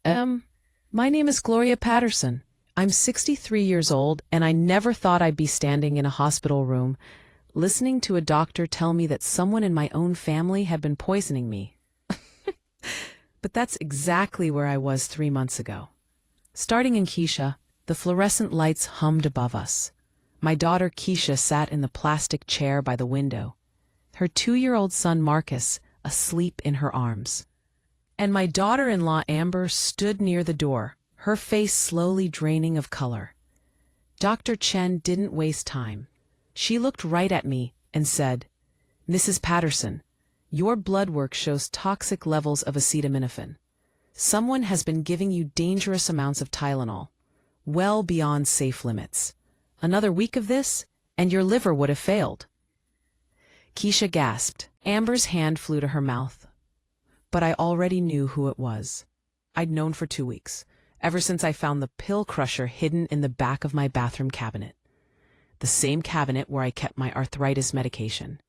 My name is Gloria Patterson. I'm 63 years old, and I never thought I'd be standing in a hospital room, listening to a doctor tell me that someone in my own family had been poisoning me. But that's exactly where I was 3 months ago. Starting in Keisha, the fluorescent lights hummed above us. My daughter Keisha sat in the plastic chair by the window, her 2-year-old son Marcus asleep in her arms. And my daughter-in-law Amber stood near the door, her face slowly draining of color. Dr. Chen didn't waste time. She looked right at me and said, "Mrs. Patterson, your blood work shows toxic levels of acetaminophen. Someone has been giving you dangerous amounts of Tylenol, well beyond safe limits. Another week of this, and your liver would have failed." Keisha gasped. Amber's hand flew to her mouth. But I already knew who it was. I'd known for 2 weeks, ever since I found the pill crusher hidden in the back of my bathroom cabinet. The same cabinet where I kept my arthritis medication.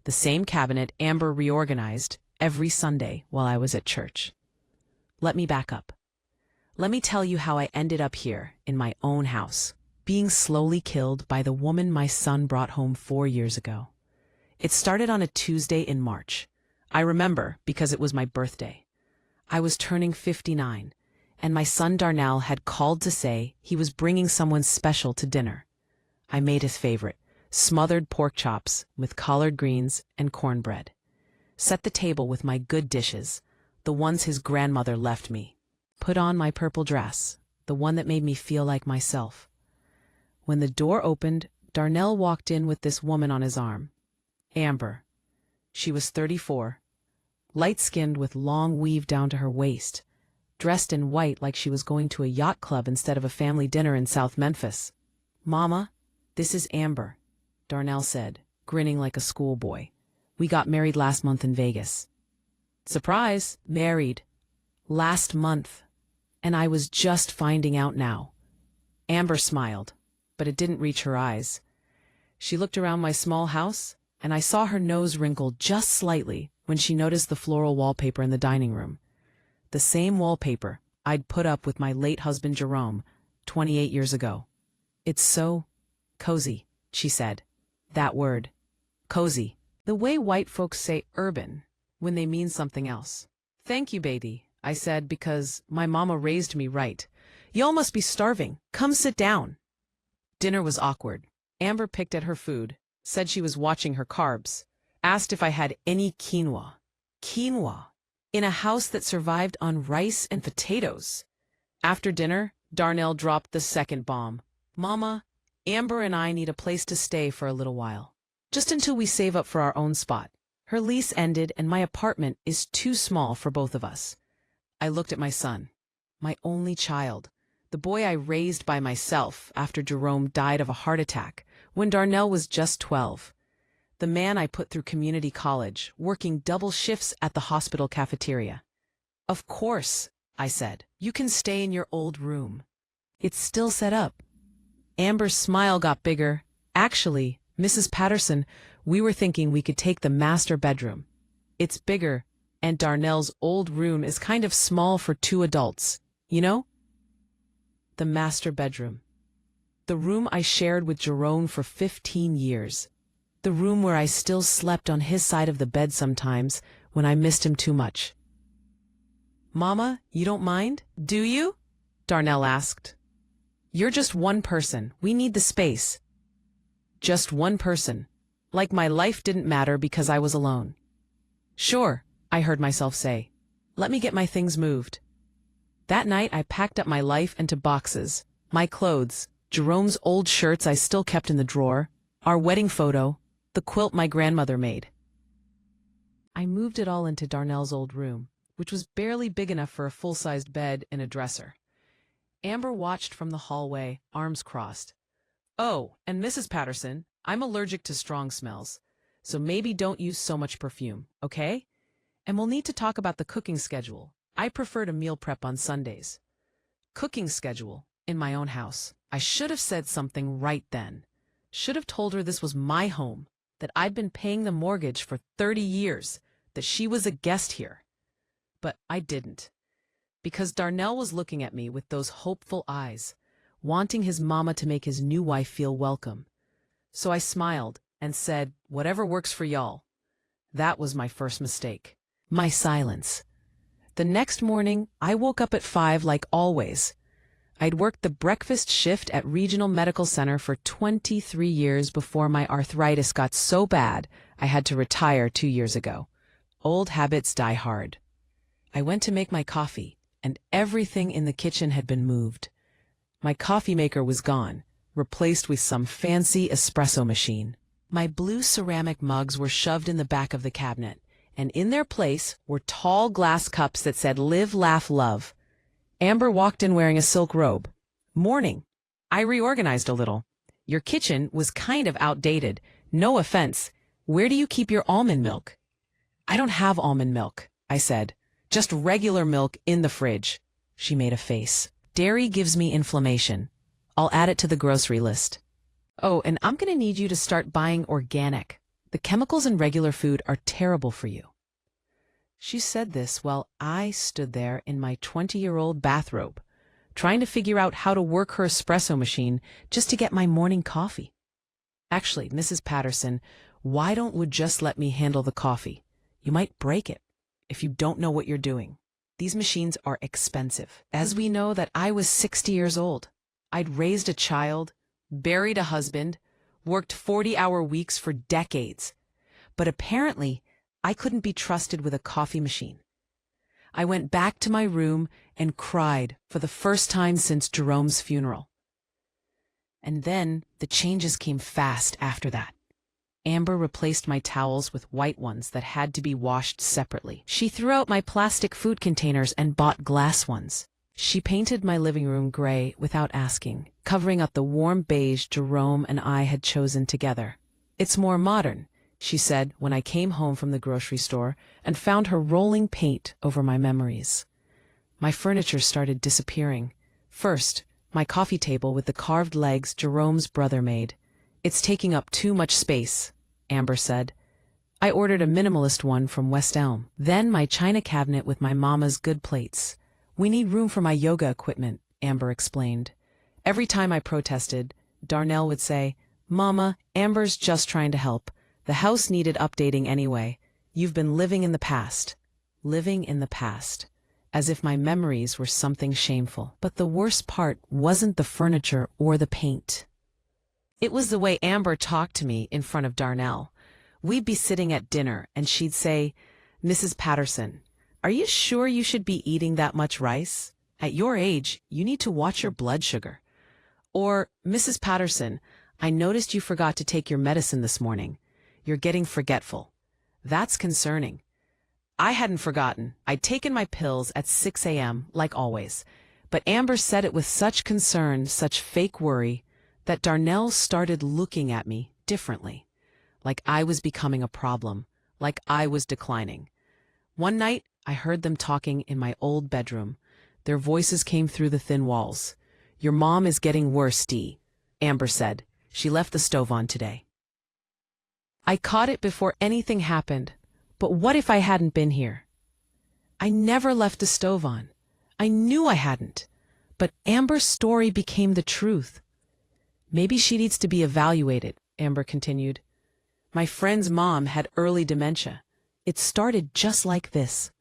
The same cabinet Amber reorganized every Sunday while I was at church. Let me back up. Let me tell you how I ended up here in my own house, being slowly killed by the woman my son brought home 4 years ago. It started on a Tuesday in March. I remember because it was my birthday. I was turning 59, and my son Darnell had called to say he was bringing someone special to dinner. I made his favorite, smothered pork chops with collard greens and cornbread. Set the table with my good dishes, the ones his grandmother left me. Put on my purple dress, the one that made me feel like myself. When the door opened, Darnell walked in with this woman on his arm. Amber. She was 34, light-skinned with long weave down to her waist, dressed in white like she was going to a yacht club instead of a family dinner in South Memphis. "Mama, this is Amber," Darnell said, grinning like a schoolboy. "We got married last month in Vegas." Surprise, married. Last month. And I was just finding out now. Amber smiled, but it didn't reach her eyes. She looked around my small house, and I saw her nose wrinkle just slightly when she noticed the floral wallpaper in the dining room. The same wallpaper I'd put up with my late husband Jerome 28 years ago. "It's so cozy," she said. That word, cozy. The way white folks say urban when they mean something else. "Thank you, baby," I said, because my mama raised me right. "Y'all must be starving. Come sit down." Dinner was awkward. Amber picked at her food, said she was watching her carbs, asked if I had any quinoa. Quinoa. In a house that survived on rice and potatoes. After dinner, Darnell dropped the second bomb. "Mama, Amber and I need a place to stay for a little while. Just until we save up for our own spot. Her lease ended and my apartment is too small for both of us." I looked at my son, my only child, the boy I raised by myself after Jerome died of a heart attack when Darnell was just 12. The man I put through community college, working double shifts at the hospital cafeteria. "Of course," I said, "you can stay in your old room. It's still set up." Amber's smile got bigger. "Actually, Mrs. Patterson, we were thinking we could take the master bedroom. It's bigger, and Darnell's old room is kind of small for 2 adults, you know?" The master bedroom. The room I shared with Jerome for 15 years. The room where I still slept on his side of the bed sometimes when I missed him too much. "Mama, you don't mind, do you?" Darnell asked. "You're just one person. We need the space." Just one person. Like my life didn't matter because I was alone. "Sure," I heard myself say. "Let me get my things moved." That night I packed up my life into boxes. My clothes, Jerome's old shirts I still kept in the drawer, our wedding photo, the quilt my grandmother made. I moved it all into Darnell's old room, which was barely big enough for a full-sized bed and a dresser. Amber watched from the hallway, arms crossed. "Oh, and Mrs. Patterson, I'm allergic to strong smells, so maybe don't use so much perfume, okay? And we'll need to talk about the cooking schedule. I prefer to meal prep on Sundays." Cooking schedule, in my own house. I should have said something right then. Should have told her this was my home, that I'd been paying the mortgage for 30 years, that she was a guest here. But I didn't. because Darnell was looking at me with those hopeful eyes, wanting his mama to make his new wife feel welcome. So I smiled and said, "Whatever works for y'all." That was my first mistake. My silence. The next morning, I woke up at 5 like always. I'd worked the breakfast shift at Regional Medical Center for 23 years before my arthritis got so bad I had to retire 2 years ago. Old habits die hard. I went to make my coffee, and everything in the kitchen had been moved. My coffee maker was gone, replaced with some fancy espresso machine. My blue ceramic mugs were shoved in the back of the cabinet, and in their place were tall glass cups that said "Live, Laugh, Love." Amber walked in wearing a silk robe. "Morning." I reorganized a little. "Your kitchen was kind of outdated. No offense. Where do you keep your almond milk?" "I don't have almond milk," I said. "Just regular milk in the fridge." She made a face. "Dairy gives me inflammation. I'll add it to the grocery list." "Oh, and I'm going to need you to start buying organic. The chemicals in regular food are terrible for you." She said this while I stood there in my 20-year-old bathrobe, trying to figure out how to work her espresso machine just to get my morning coffee. "Actually, Mrs. Patterson, why don't you just let me handle the coffee? You might break it if you don't know what you're doing. These machines are expensive." As we know that I was 60 years old. I'd raised a child, buried a husband, worked 40-hour weeks for decades. But apparently, I couldn't be trusted with a coffee machine. I went back to my room and cried for the first time since Jerome's funeral. And then the changes came fast after that. Amber replaced my towels with white ones that had to be washed separately. She threw out my plastic food containers and bought glass ones. She painted my living room gray without asking, covering up the warm beige Jerome and I had chosen together. "It's more modern," she said when I came home from the grocery store and found her rolling paint over my memories. My furniture started disappearing. First, my coffee table with the carved legs Jerome's brother made. "It's taking up too much space," Amber said. I ordered a minimalist one from West Elm. Then my china cabinet with my mama's good plates. "We need room for my yoga equipment," Amber explained. Every time I protested, Darnell would say, "Mama, Amber's just trying to help. The house needed updating anyway. You've been living in the past." Living in the past. As if my memories were something shameful. But the worst part wasn't the furniture or the paint. It was the way Amber talked to me in front of Darnell. We'd be sitting at dinner and she'd say, "Mrs. Patterson, are you sure you should be eating that much rice? At your age, you need to watch your blood sugar." Or, "Mrs. Patterson, I noticed you forgot to take your medicine this morning. You're getting forgetful. That's concerning." I hadn't forgotten. I'd taken my pills at 6 a.m., like always. But Amber said it with such concern, such fake worry, that Darnell started looking at me differently. Like I was becoming a problem, like I was declining. One night, I heard them talking in my old bedroom. Their voices came through the thin walls. "Your mom is getting worse, Dee," Amber said. "She left the stove on today." I caught it before anything happened. But what if I hadn't been here? I never left the stove on. I knew I hadn't. But Amber's story became the truth. "Maybe she needs to be evaluated," Amber continued. "My friend's mom had early dementia. It started just like this."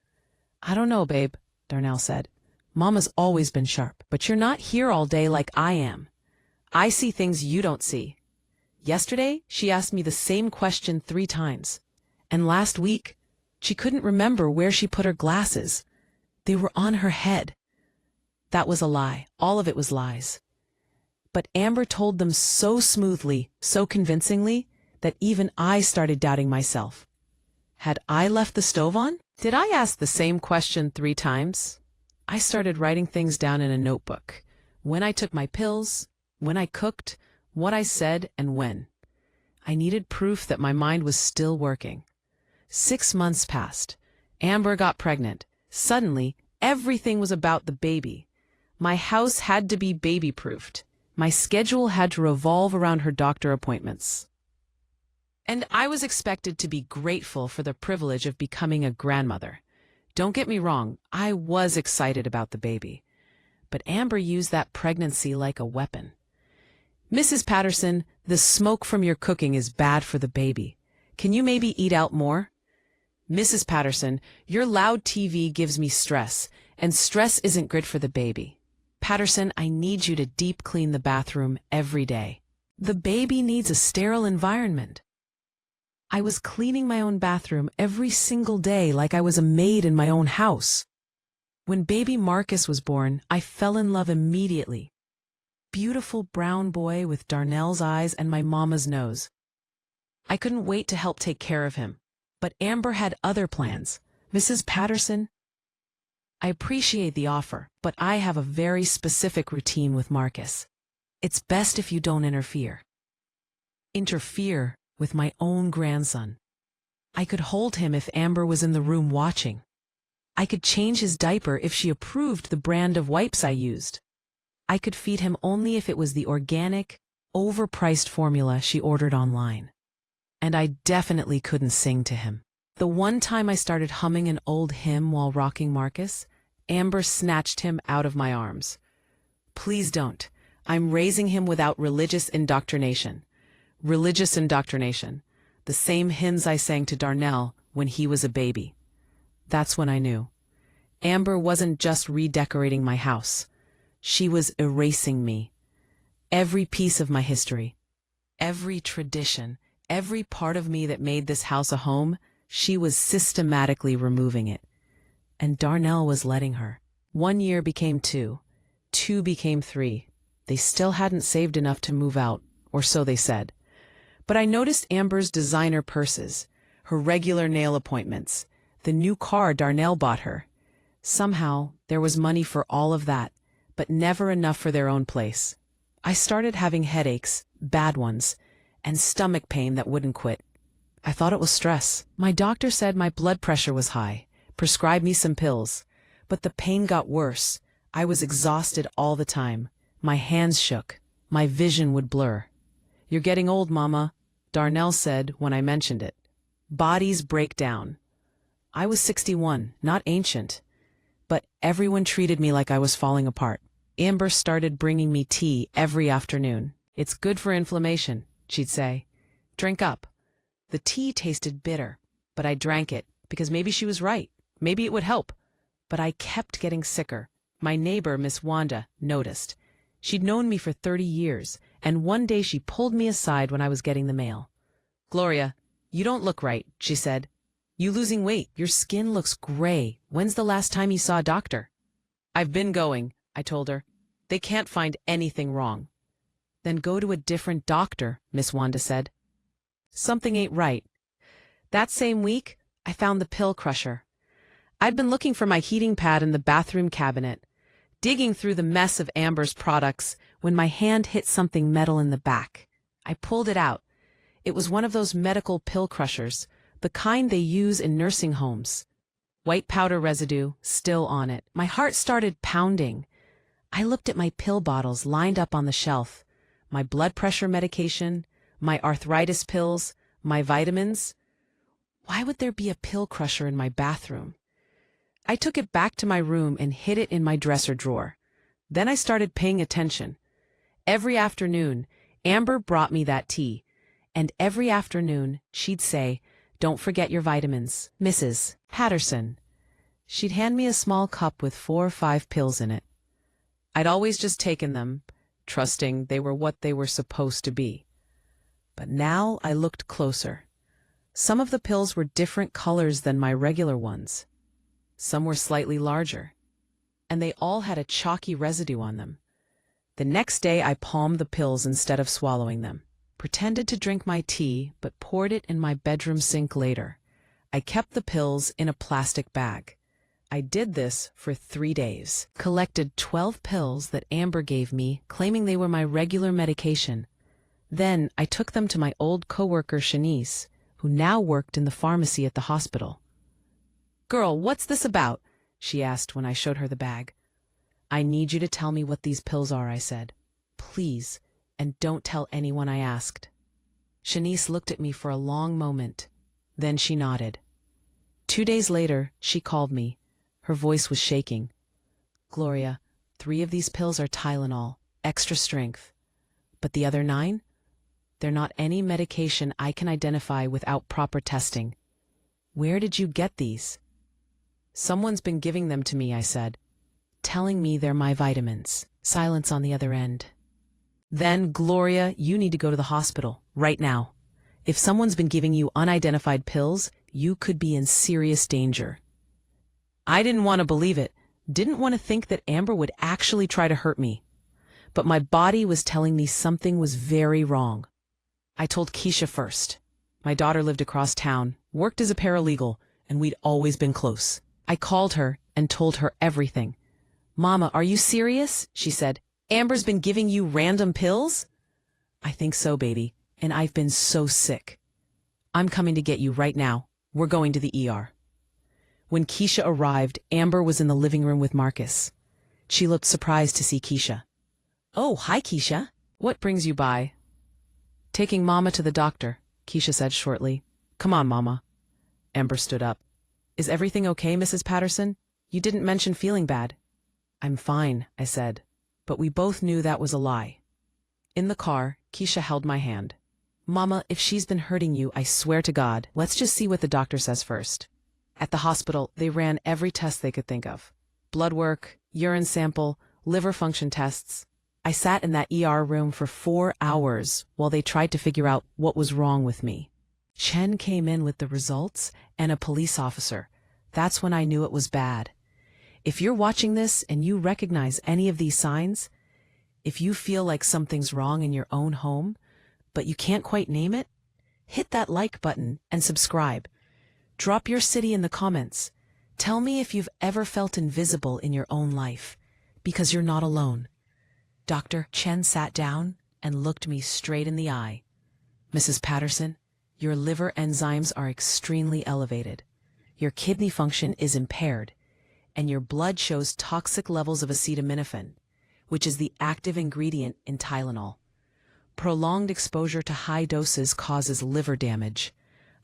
"I don't know, babe," Darnell said. "Mama's always been sharp, but you're not here all day like I am. I see things you don't see. Yesterday, she asked me the same question 3 times. And last week, she couldn't remember where she put her glasses. They were on her head." That was a lie. All of it was lies. But Amber told them so smoothly, so convincingly, that even I started doubting myself. Had I left the stove on? Did I ask the same question 3 times? I started writing things down in a notebook. When I took my pills, when I cooked, what I said, and when. I needed proof that my mind was still working. 6 months passed. Amber got pregnant. Suddenly, everything was about the baby. My house had to be baby-proofed. My schedule had to revolve around her doctor appointments. And I was expected to be grateful for the privilege of becoming a grandmother. Don't get me wrong, I was excited about the baby. But Amber used that pregnancy like a weapon. Mrs. Patterson, the smoke from your cooking is bad for the baby. Can you maybe eat out more? Mrs. Patterson, your loud TV gives me stress, and stress isn't good for the baby. Patterson, I need you to deep clean the bathroom every day. The baby needs a sterile environment. I was cleaning my own bathroom every single day like I was a maid in my own house. When baby Marcus was born, I fell in love immediately. Beautiful brown boy with Darnell's eyes and my mama's nose. I couldn't wait to help take care of him. But Amber had other plans. Mrs. Patterson, I appreciate the offer, but I have a very specific routine with Marcus. It's best if you don't interfere. Interfere with my own grandson. I could hold him if Amber was in the room watching. I could change his diaper if she approved the brand of wipes I used. I could feed him only if it was the organic, overpriced formula she ordered online. And I definitely couldn't sing to him. The one time I started humming an old hymn while rocking Marcus, Amber snatched him out of my arms. Please don't. I'm raising him without religious indoctrination. Religious indoctrination. The same hymns I sang to Darnell when he was a baby. That's when I knew. Amber wasn't just redecorating my house. She was erasing me. Every piece of my history. Every tradition. Every part of me that made this house a home, she was systematically removing it. And Darnell was letting her. 1 year became 2. 2 became 3. They still hadn't saved enough to move out, or so they said. But I noticed Amber's designer purses, her regular nail appointments, the new car Darnell bought her. Somehow, there was money for all of that, but never enough for their own place. I started having headaches, bad ones, and stomach pain that wouldn't quit. I thought it was stress. My doctor said my blood pressure was high, prescribed me some pills, but the pain got worse. I was exhausted all the time. My hands shook. My vision would blur. You're getting old, Mama, Darnell said when I mentioned it. Bodies break down. I was 61, not ancient, but everyone treated me like I was falling apart. Amber started bringing me tea every afternoon. It's good for inflammation, she'd say. Drink up. The tea tasted bitter, but I drank it because maybe she was right. Maybe it would help. But I kept getting sicker. My neighbor, Miss Wanda, noticed. She'd known me for 30 years, and one day she pulled me aside when I was getting the mail. Gloria, you don't look right, she said. You losing weight. Your skin looks gray. When's the last time you saw a doctor? I've been going, I told her. They can't find anything wrong. Then go to a different doctor, Miss Wanda said. Something ain't right. That same week, I found the pill crusher. I'd been looking for my heating pad in the bathroom cabinet, digging through the mess of Amber's products when my hand hit something metal in the back. I pulled it out. It was one of those medical pill crushers, the kind they use in nursing homes. White powder residue still on it. My heart started pounding. I looked at my pill bottles lined up on the shelf. My blood pressure medication, my arthritis pills, my vitamins. Why would there be a pill crusher in my bathroom? I took it back to my room and hid it in my dresser drawer. Then I started paying attention. Every afternoon, Amber brought me that tea, and every afternoon she'd say, "Don't forget your vitamins, Mrs. Patterson." She'd hand me a small cup with 4 or 5 pills in it. I'd always just taken them, trusting they were what they were supposed to be. But now I looked closer. Some of the pills were different colors than my regular ones. Some were slightly larger, and they all had a chalky residue on them. The next day I palmed the pills instead of swallowing them, pretended to drink my tea, but poured it in my bedroom sink later. I kept the pills in a plastic bag. I did this for 3 days, collected 12 pills that Amber gave me, claiming they were my regular medication. Then I took them to my old coworker Shanice, who now worked in the pharmacy at the hospital. "Girl, what's this about?" she asked when I showed her the bag. "I need you to tell me what these pills are," I said. "Please, and don't tell anyone I asked." Shanice looked at me for a long moment. Then she nodded. 2 days later, she called me. Her voice was shaking. Gloria, 3 of these pills are Tylenol, extra strength. But the other 9? They're not any medication I can identify without proper testing. Where did you get these? Someone's been giving them to me, I said, telling me they're my vitamins. Silence on the other end. Then, Gloria, you need to go to the hospital, right now. If someone's been giving you unidentified pills, you could be in serious danger. I didn't want to believe it, didn't want to think that Amber would actually try to hurt me. But my body was telling me something was very wrong. I told Keisha first. My daughter lived across town, worked as a paralegal, and we'd always been close. I called her and told her everything. Mama, are you serious? She said. Amber's been giving you random pills? I think so, baby, and I've been so sick. I'm coming to get you right now. We're going to the ER. When Keisha arrived, Amber was in the living room with Marcus. She looked surprised to see Keisha. Oh, hi, Keisha. What brings you by? Taking Mama to the doctor, Keisha said shortly. Come on, Mama. Amber stood up. Is everything okay, Mrs. Patterson? You didn't mention feeling bad. I'm fine, I said, but we both knew that was a lie. In the car, Keisha held my hand. Mama, if she's been hurting you, I swear to God, let's just see what the doctor says first. At the hospital, they ran every test they could think of. Blood work, urine sample, liver function tests. I sat in that ER room for 4 hours while they tried to figure out what was wrong with me. Chen came in with the results and a police officer. That's when I knew it was bad. If you're watching this and you recognize any of these signs, if you feel like something's wrong in your own home, but you can't quite name it, hit that like button and subscribe. Drop your city in the comments. Tell me if you've ever felt invisible in your own life, because you're not alone. Dr. Chen sat down and looked me straight in the eye. Mrs. Patterson, your liver enzymes are extremely elevated. Your kidney function is impaired, and your blood shows toxic levels of acetaminophen, which is the active ingredient in Tylenol. Prolonged exposure to high doses causes liver damage.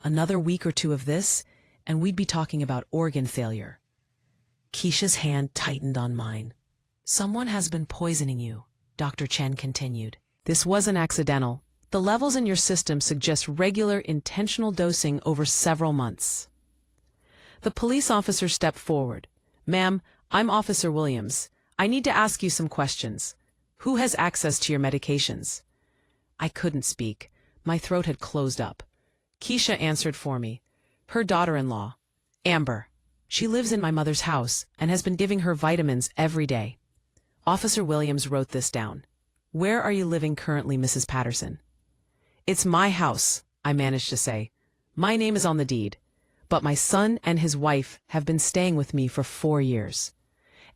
Another week or 2 of this, and we'd be talking about organ failure. Keisha's hand tightened on mine. Someone has been poisoning you, Dr. Chen continued. This wasn't accidental. The levels in your system suggest regular, intentional dosing over several months. The police officer stepped forward. Ma'am, I'm Officer Williams. I need to ask you some questions. Who has access to your medications? I couldn't speak. My throat had closed up. Keisha answered for me. Her daughter-in-law, Amber. She lives in my mother's house and has been giving her vitamins every day. Officer Williams wrote this down. Where are you living currently, Mrs. Patterson? It's my house, I managed to say. My name is on the deed. But my son and his wife have been staying with me for 4 years.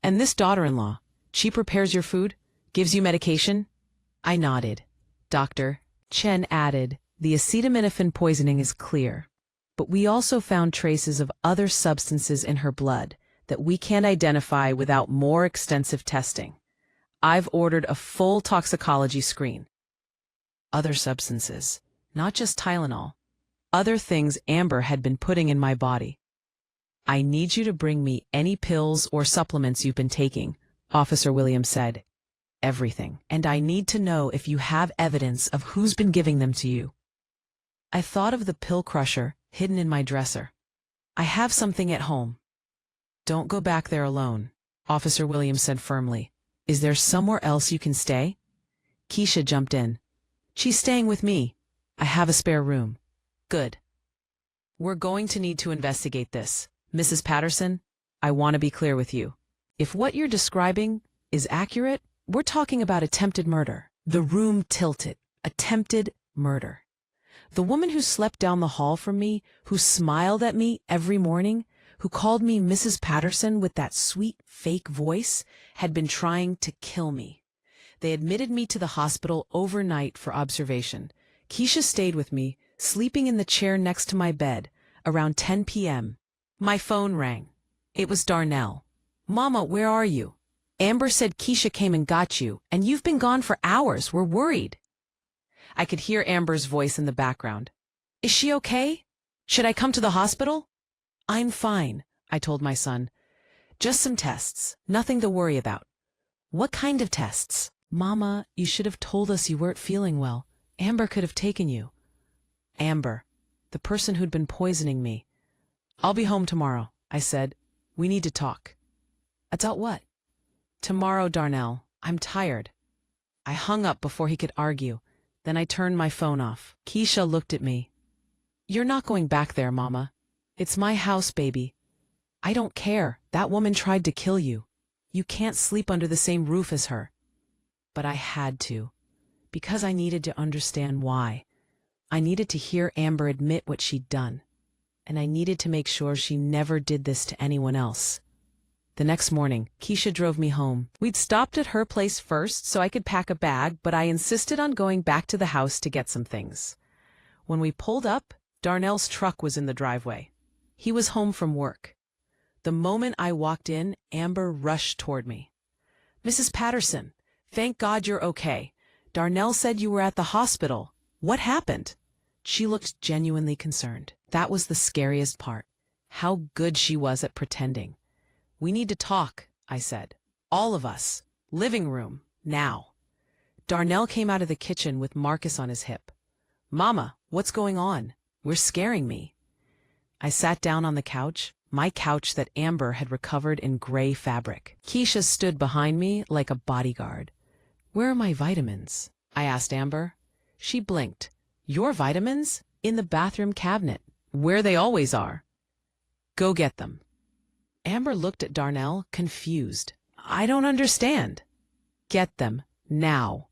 And this daughter-in-law, she prepares your food, gives you medication? I nodded. Doctor, Chen added, the acetaminophen poisoning is clear. But we also found traces of other substances in her blood that we can't identify without more extensive testing. I've ordered a full toxicology screen. Other substances, not just Tylenol. Other things Amber had been putting in my body. I need you to bring me any pills or supplements you've been taking, Officer Williams said. Everything. And I need to know if you have evidence of who's been giving them to you. I thought of the pill crusher hidden in my dresser. I have something at home. Don't go back there alone, Officer Williams said firmly. Is there somewhere else you can stay? Keisha jumped in. She's staying with me. I have a spare room. Good. We're going to need to investigate this. Mrs. Patterson, I want to be clear with you. If what you're describing is accurate, we're talking about attempted murder. The room tilted. Attempted murder. The woman who slept down the hall from me, who smiled at me every morning, who called me Mrs. Patterson with that sweet, fake voice, had been trying to kill me. They admitted me to the hospital overnight for observation. Keisha stayed with me, sleeping in the chair next to my bed, around 10 p.m. My phone rang. It was Darnell. Mama, where are you? Amber said Keisha came and got you, and you've been gone for hours. We're worried. I could hear Amber's voice in the background. Is she okay? Should I come to the hospital? I'm fine, I told my son. Just some tests. Nothing to worry about. What kind of tests? Mama, you should have told us you weren't feeling well. Amber could have taken you. Amber, the person who'd been poisoning me. I'll be home tomorrow, I said. We need to talk. About what? Tomorrow, Darnell. I'm tired. I hung up before he could argue. Then I turned my phone off. Keisha looked at me. You're not going back there, Mama. It's my house, baby. I don't care. That woman tried to kill you. You can't sleep under the same roof as her. But I had to. Because I needed to understand why. I needed to hear Amber admit what she'd done. And I needed to make sure she never did this to anyone else. The next morning, Keisha drove me home. We'd stopped at her place first so I could pack a bag, but I insisted on going back to the house to get some things. When we pulled up, Darnell's truck was in the driveway. He was home from work. The moment I walked in, Amber rushed toward me. Mrs. Patterson, thank God you're okay. Darnell said you were at the hospital. What happened? She looked genuinely concerned. That was the scariest part. How good she was at pretending. We need to talk, I said. All of us. Living room. Now. Darnell came out of the kitchen with Marcus on his hip. Mama, what's going on? We're scaring me. I sat down on the couch, my couch that Amber had recovered in gray fabric. Keisha stood behind me like a bodyguard. Where are my vitamins? I asked Amber. She blinked. Your vitamins? In the bathroom cabinet, where they always are. Go get them. Amber looked at Darnell, confused. I don't understand. Get them, now.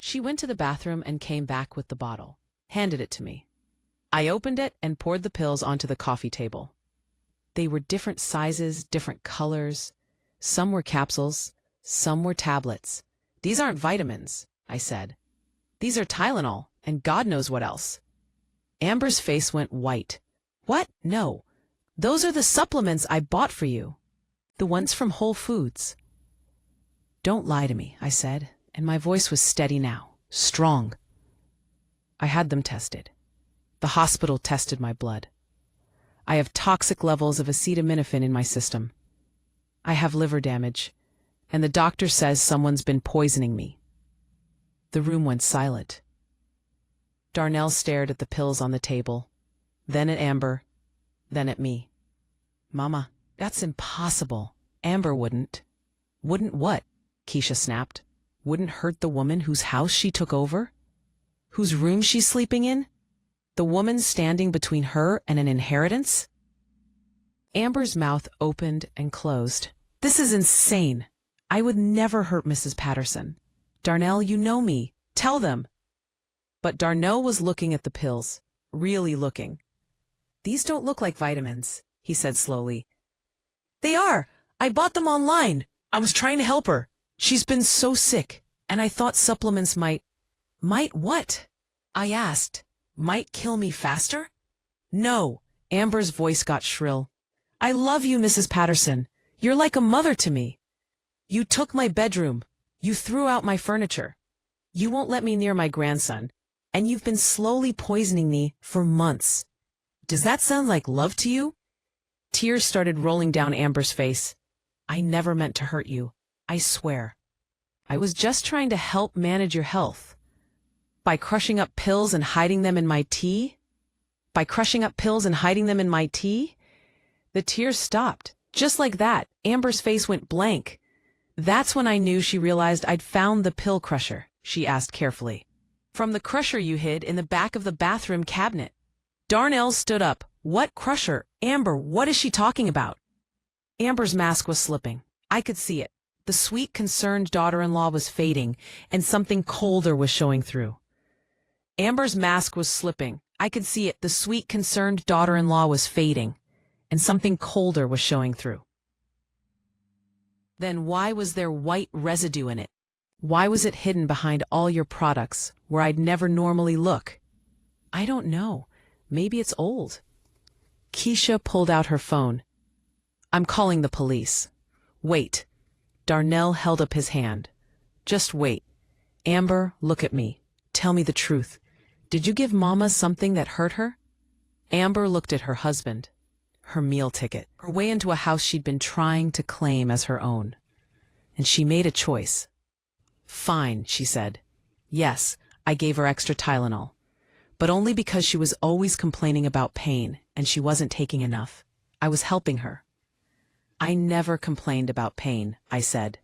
She went to the bathroom and came back with the bottle, handed it to me. I opened it and poured the pills onto the coffee table. They were different sizes, different colors. Some were capsules, some were tablets. These aren't vitamins, I said. These are Tylenol, and God knows what else. Amber's face went white. What? No. Those are the supplements I bought for you. The ones from Whole Foods. Don't lie to me, I said, and my voice was steady now, strong. I had them tested. The hospital tested my blood. I have toxic levels of acetaminophen in my system. I have liver damage, and the doctor says someone's been poisoning me. The room went silent. Darnell stared at the pills on the table, then at Amber, then at me. Mama, that's impossible. Amber wouldn't. Wouldn't what? Keisha snapped. Wouldn't hurt the woman whose house she took over? Whose room she's sleeping in? The woman standing between her and an inheritance? Amber's mouth opened and closed. This is insane. I would never hurt Mrs. Patterson. Darnell, you know me. Tell them. But Darnell was looking at the pills, really looking. These don't look like vitamins, he said slowly. They are. I bought them online. I was trying to help her. She's been so sick, and I thought supplements might what? I asked. Might kill me faster? No. Amber's voice got shrill. I love you, Mrs. Patterson. You're like a mother to me. You took my bedroom. You threw out my furniture. You won't let me near my grandson, and you've been slowly poisoning me for months. Does that sound like love to you? Tears started rolling down Amber's face. I never meant to hurt you. I swear. I was just trying to help manage your health. By crushing up pills and hiding them in my tea? By crushing up pills and hiding them in my tea? The tears stopped. Just like that, Amber's face went blank. That's when I knew she realized I'd found the pill crusher, she asked carefully. From the crusher you hid in the back of the bathroom cabinet. Darnell stood up. What crusher? Amber, what is she talking about? Amber's mask was slipping. I could see it. The sweet, concerned daughter-in-law was fading, and something colder was showing through. Amber's mask was slipping. I could see it. The sweet, concerned daughter-in-law was fading, and something colder was showing through. Then why was there white residue in it? Why was it hidden behind all your products, where I'd never normally look? I don't know. Maybe it's old. Keisha pulled out her phone. I'm calling the police. Wait. Darnell held up his hand. Just wait. Amber, look at me. Tell me the truth. Did you give Mama something that hurt her? Amber looked at her husband. her meal ticket, her way into a house she'd been trying to claim as her own. And she made a choice. Fine, she said. Yes, I gave her extra Tylenol. But only because she was always complaining about pain and she wasn't taking enough. I was helping her. I never complained about pain, I said.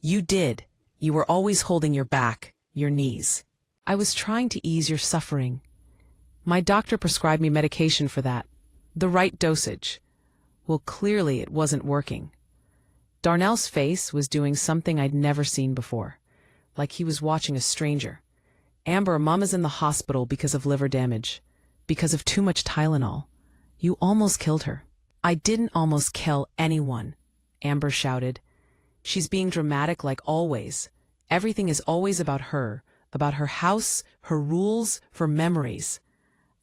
You did. You were always holding your back, your knees. I was trying to ease your suffering. My doctor prescribed me medication for that. The right dosage. Well, clearly it wasn't working. Darnell's face was doing something I'd never seen before, like he was watching a stranger. Amber, Mom is in the hospital because of liver damage, because of too much Tylenol. You almost killed her. I didn't almost kill anyone, Amber shouted. She's being dramatic like always. Everything is always about her house, her rules, her memories.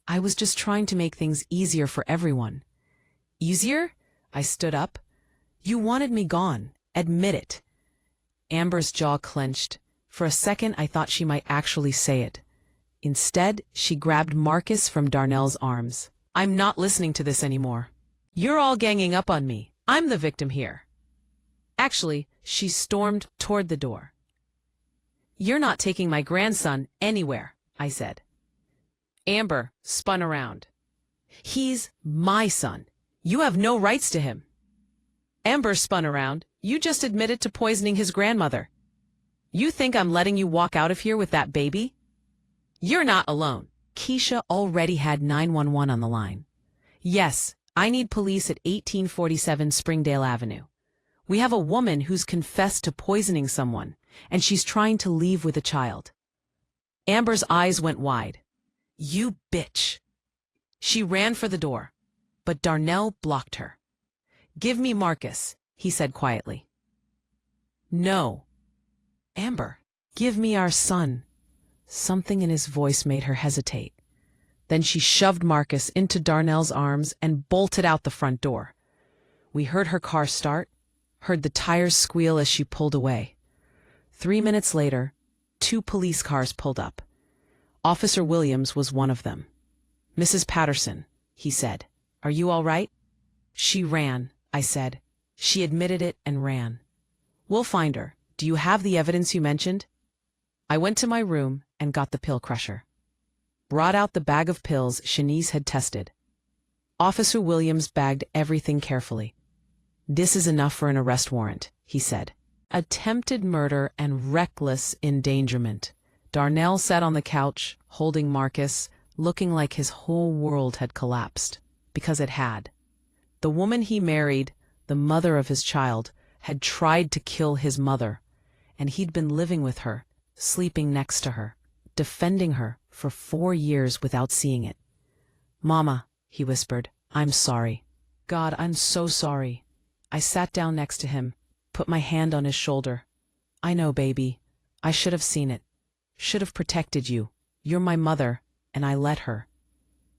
I was just trying to make things easier for everyone. Easier? I stood up. You wanted me gone. Admit it. Amber's jaw clenched. For a second, I thought she might actually say it. Instead, she grabbed Marcus from Darnell's arms. I'm not listening to this anymore. You're all ganging up on me. I'm the victim here. Actually, she stormed toward the door. You're not taking my grandson anywhere, I said. Amber spun around. He's my son. You have no rights to him. Amber spun around. You just admitted to poisoning his grandmother. You think I'm letting you walk out of here with that baby? You're not alone. Keisha already had 911 on the line. Yes, I need police at 1847 Springdale Avenue. We have a woman who's confessed to poisoning someone, and she's trying to leave with a child. Amber's eyes went wide. You bitch. She ran for the door, but Darnell blocked her. Give me Marcus, he said quietly. No. Amber, give me our son. Something in his voice made her hesitate. Then she shoved Marcus into Darnell's arms and bolted out the front door. We heard her car start, heard the tires squeal as she pulled away. 3 minutes later, 2 police cars pulled up. Officer Williams was one of them. Mrs. Patterson, he said, are you all right? She ran, I said. She admitted it and ran. We'll find her. Do you have the evidence you mentioned? I went to my room and got the pill crusher. Brought out the bag of pills Shanice had tested. Officer Williams bagged everything carefully. This is enough for an arrest warrant, he said. Attempted murder and reckless endangerment. Darnell sat on the couch, holding Marcus, looking like his whole world had collapsed. Because it had. The woman he married, the mother of his child, had tried to kill his mother, and he'd been living with her, sleeping next to her, defending her for 4 years without seeing it. Mama, he whispered, I'm sorry. God, I'm so sorry. I sat down next to him, put my hand on his shoulder. I know, baby. I should have seen it. Should have protected you. You're my mother, and I let her.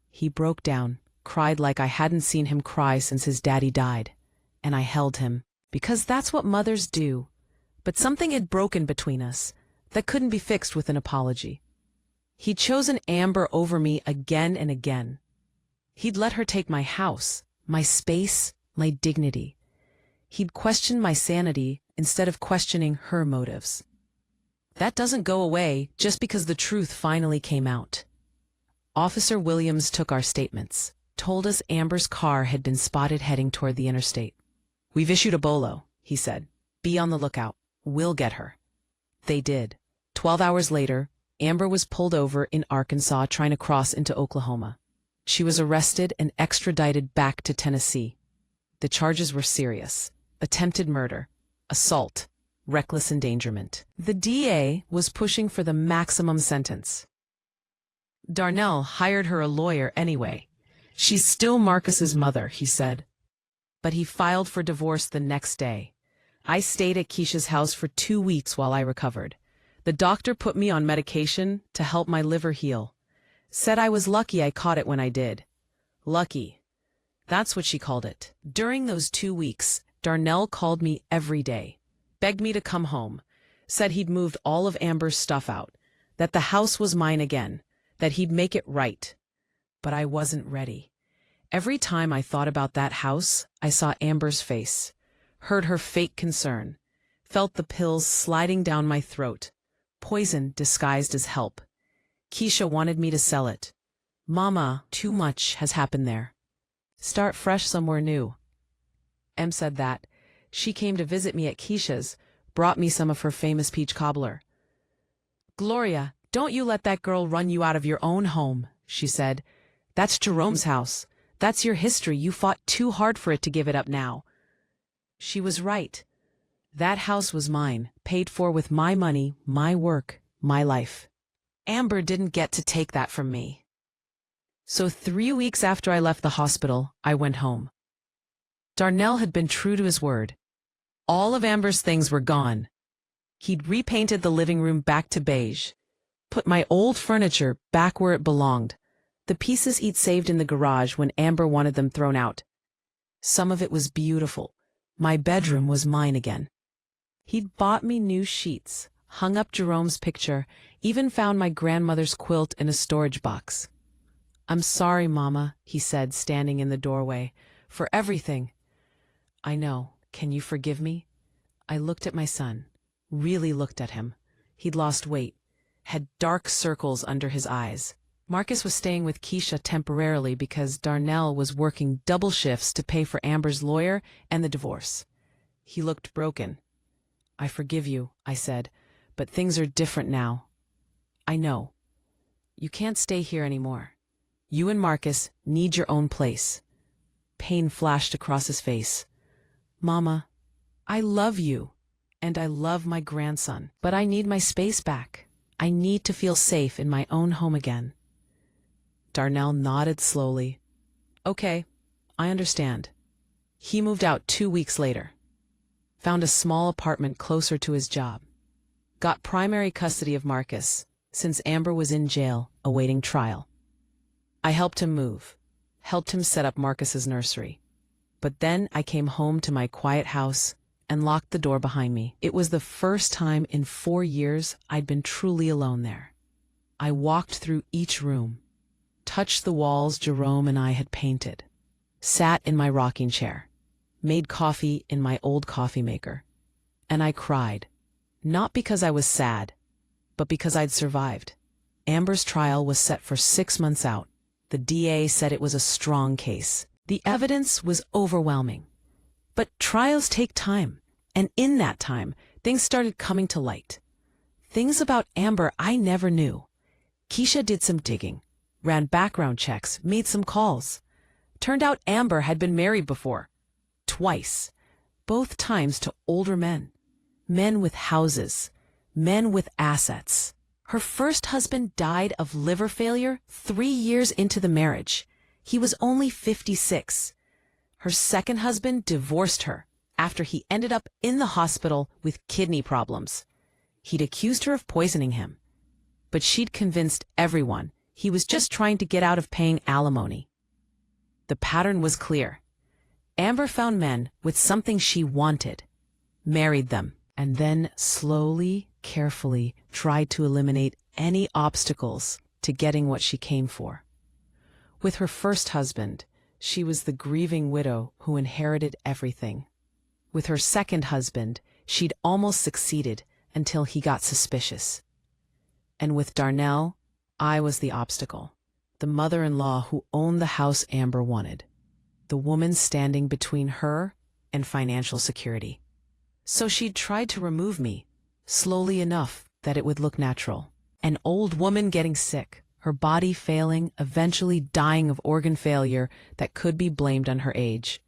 He broke down, cried like I hadn't seen him cry since his daddy died, and I held him. Because that's what mothers do. But something had broken between us that couldn't be fixed with an apology. He'd chosen Amber over me again and again. He'd let her take my house, my space, my dignity. He'd questioned my sanity instead of questioning her motives. That doesn't go away just because the truth finally came out. Officer Williams took our statements, told us Amber's car had been spotted heading toward the interstate. We've issued a bolo, he said. Be on the lookout. We'll get her. They did. 12 hours later, Amber was pulled over in Arkansas trying to cross into Oklahoma. She was arrested and extradited back to Tennessee. The charges were serious. Attempted murder, assault, reckless endangerment. The DA was pushing for the maximum sentence. Darnell hired her a lawyer anyway. She's still Marcus's mother, he said. But he filed for divorce the next day. I stayed at Keisha's house for 2 weeks while I recovered. The doctor put me on medication to help my liver heal. Said I was lucky I caught it when I did. Lucky. That's what she called it. During those 2 weeks, Darnell called me every day, begged me to come home, said he'd moved all of Amber's stuff out, that the house was mine again, that he'd make it right. But I wasn't ready. Every time I thought about that house, I saw Amber's face, heard her fake concern, felt the pills sliding down my throat, poison disguised as help. Keisha wanted me to sell it. Mama, too much has happened there. Start fresh somewhere new. Em said that. She came to visit me at Keisha's, brought me some of her famous peach cobbler. Gloria, don't you let that girl run you out of your own home, she said. That's Jerome's house. That's your history. You fought too hard for it to give it up now. She was right. That house was mine, paid for with my money, my work, my life. Amber didn't get to take that from me. So 3 weeks after I left the hospital, I went home. Darnell had been true to his word. All of Amber's things were gone. He'd repainted the living room back to beige, put my old furniture back where it belonged, the pieces he'd saved in the garage when Amber wanted them thrown out. Some of it was beautiful. My bedroom was mine again. He'd bought me new sheets, hung up Jerome's picture, even found my grandmother's quilt in a storage box. I'm sorry, Mama, he said, standing in the doorway, for everything. I know. Can you forgive me? I looked at my son, really looked at him. He'd lost weight, had dark circles under his eyes. Marcus was staying with Keisha temporarily because Darnell was working double shifts to pay for Amber's lawyer and the divorce. He looked broken. I forgive you, I said, but things are different now. I know. You can't stay here anymore. You and Marcus need your own place. Pain flashed across his face. Mama, I love you, and I love my grandson, but I need my space back. I need to feel safe in my own home again. Darnell nodded slowly. Okay, I understand. He moved out 2 weeks later. Found a small apartment closer to his job. Got primary custody of Marcus, since Amber was in jail awaiting trial. I helped him move, helped him set up Marcus's nursery. But then I came home to my quiet house and locked the door behind me. It was the first time in 4 years I'd been truly alone there. I walked through each room, touched the walls Jerome and I had painted, sat in my rocking chair, made coffee in my old coffee maker, and I cried, not because I was sad, but because I'd survived. Amber's trial was set for 6 months out. The DA said it was a strong case. The evidence was overwhelming. But trials take time, and in that time, things started coming to light. Things about Amber I never knew. Keisha did some digging, ran background checks, made some calls. Turned out Amber had been married before. Twice. Both times to older men. Men with houses. Men with assets. Her first husband died of liver failure 3 years into the marriage. He was only 56. Her second husband divorced her after he ended up in the hospital with kidney problems. He'd accused her of poisoning him, but she'd convinced everyone he was just trying to get out of paying alimony. The pattern was clear. Amber found men with something she wanted, married them, and then slowly, carefully tried to eliminate any obstacles to getting what she came for. With her first husband, she was the grieving widow who inherited everything. With her second husband, she'd almost succeeded until he got suspicious. And with Darnell, I was the obstacle, the mother-in-law who owned the house Amber wanted, the woman standing between her and financial security. So she'd tried to remove me, slowly enough that it would look natural. An old woman getting sick, her body failing, eventually dying of organ failure that could be blamed on her age.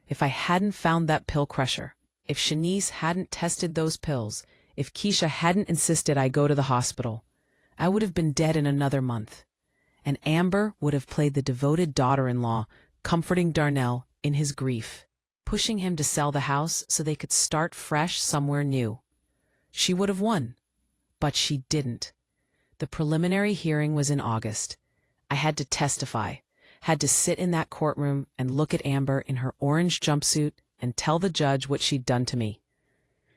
If I hadn't found that pill crusher, if Shanice hadn't tested those pills, if Keisha hadn't insisted I go to the hospital, I would have been dead in another month. And Amber would have played the devoted daughter-in-law, comforting Darnell in his grief, pushing him to sell the house so they could start fresh somewhere new. She would have won, but she didn't. The preliminary hearing was in August. I had to testify, had to sit in that courtroom and look at Amber in her orange jumpsuit and tell the judge what she'd done to me.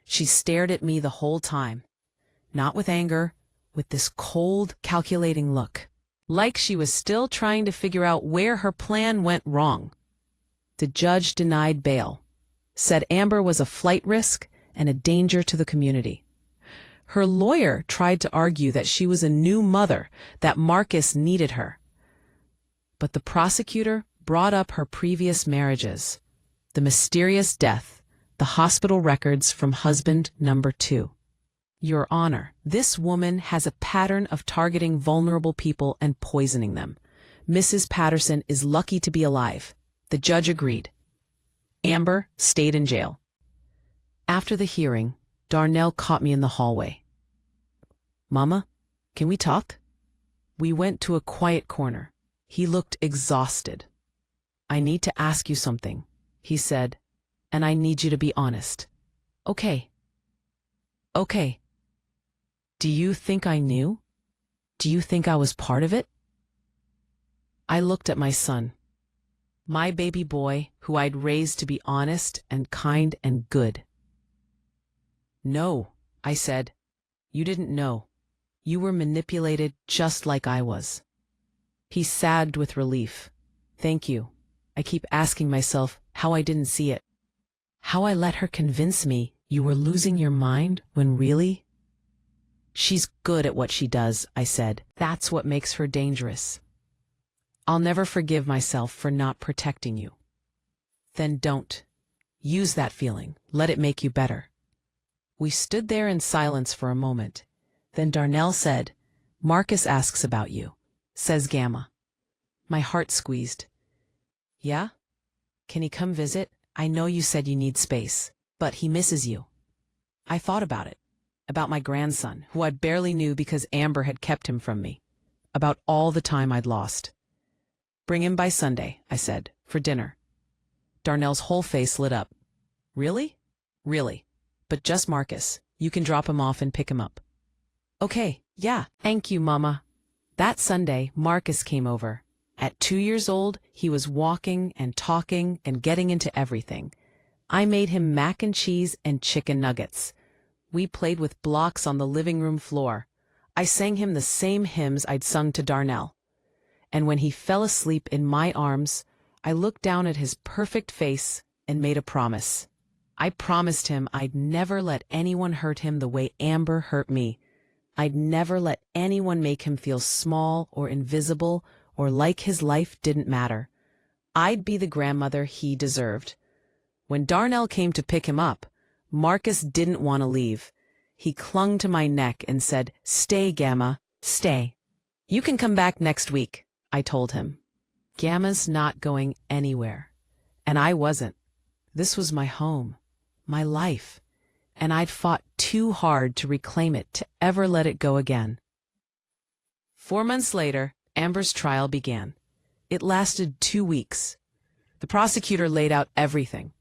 She stared at me the whole time, not with anger, with this cold, calculating look. like she was still trying to figure out where her plan went wrong. The judge denied bail, said Amber was a flight risk and a danger to the community. Her lawyer tried to argue that she was a new mother, that Marcus needed her. But the prosecutor brought up her previous marriages, the mysterious death, the hospital records from husband number 2. Your Honor, this woman has a pattern of targeting vulnerable people and poisoning them. Mrs. Patterson is lucky to be alive. The judge agreed. Amber stayed in jail. After the hearing, Darnell caught me in the hallway. Mama, can we talk? We went to a quiet corner. He looked exhausted. I need to ask you something, he said, and I need you to be honest. Okay. Okay. Do you think I knew? Do you think I was part of it? I looked at my son, my baby boy who I'd raised to be honest and kind and good. No, I said. You didn't know. You were manipulated just like I was. He sagged with relief. Thank you. I keep asking myself how I didn't see it. How I let her convince me you were losing your mind when really? She's good at what she does, I said. That's what makes her dangerous. I'll never forgive myself for not protecting you. Then don't. Use that feeling. Let it make you better. We stood there in silence for a moment. Then Darnell said, Marcus asks about you, says Gamma. My heart squeezed. Yeah? Can he come visit? I know you said you need space, but he misses you. I thought about it. About my grandson, who I barely knew because Amber had kept him from me. About all the time I'd lost. Bring him by Sunday, I said, for dinner. Darnell's whole face lit up. Really? Really. But just Marcus. You can drop him off and pick him up. Okay, yeah, thank you, Mama. That Sunday, Marcus came over. At 2 years old, he was walking and talking and getting into everything. I made him mac and cheese and chicken nuggets. We played with blocks on the living room floor. I sang him the same hymns I'd sung to Darnell. And when he fell asleep in my arms, I looked down at his perfect face and made a promise. I promised him I'd never let anyone hurt him the way Amber hurt me. I'd never let anyone make him feel small or invisible or like his life didn't matter. I'd be the grandmother he deserved. When Darnell came to pick him up, Marcus didn't want to leave. He clung to my neck and said, Stay, Gamma, stay. You can come back next week, I told him. Gamma's not going anywhere. And I wasn't. This was my home, my life. And I'd fought too hard to reclaim it to ever let it go again. 4 months later, Amber's trial began. It lasted 2 weeks. The prosecutor laid out everything.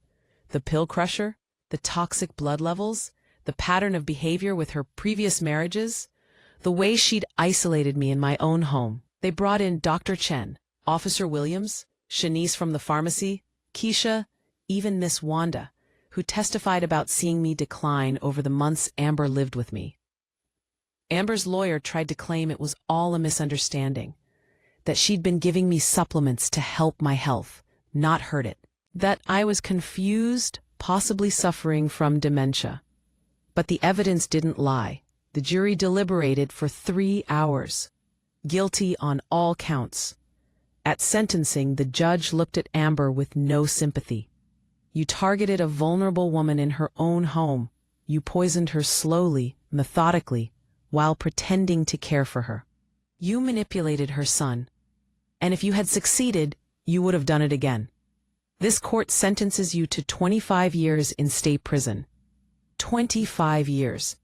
The pill crusher, the toxic blood levels, the pattern of behavior with her previous marriages, the way she'd isolated me in my own home. They brought in Dr. Chen, Officer Williams, Shanice from the pharmacy, Keisha, even Miss Wanda, who testified about seeing me decline over the months Amber lived with me. Amber's lawyer tried to claim it was all a misunderstanding, that she'd been giving me supplements to help my health, not hurt it, that I was confused, possibly suffering from dementia. But the evidence didn't lie. The jury deliberated for 3 hours. Guilty on all counts. At sentencing, the judge looked at Amber with no sympathy. You targeted a vulnerable woman in her own home. You poisoned her slowly, methodically, while pretending to care for her. You manipulated her son. And if you had succeeded, you would have done it again. This court sentences you to 25 years in state prison. 25 years.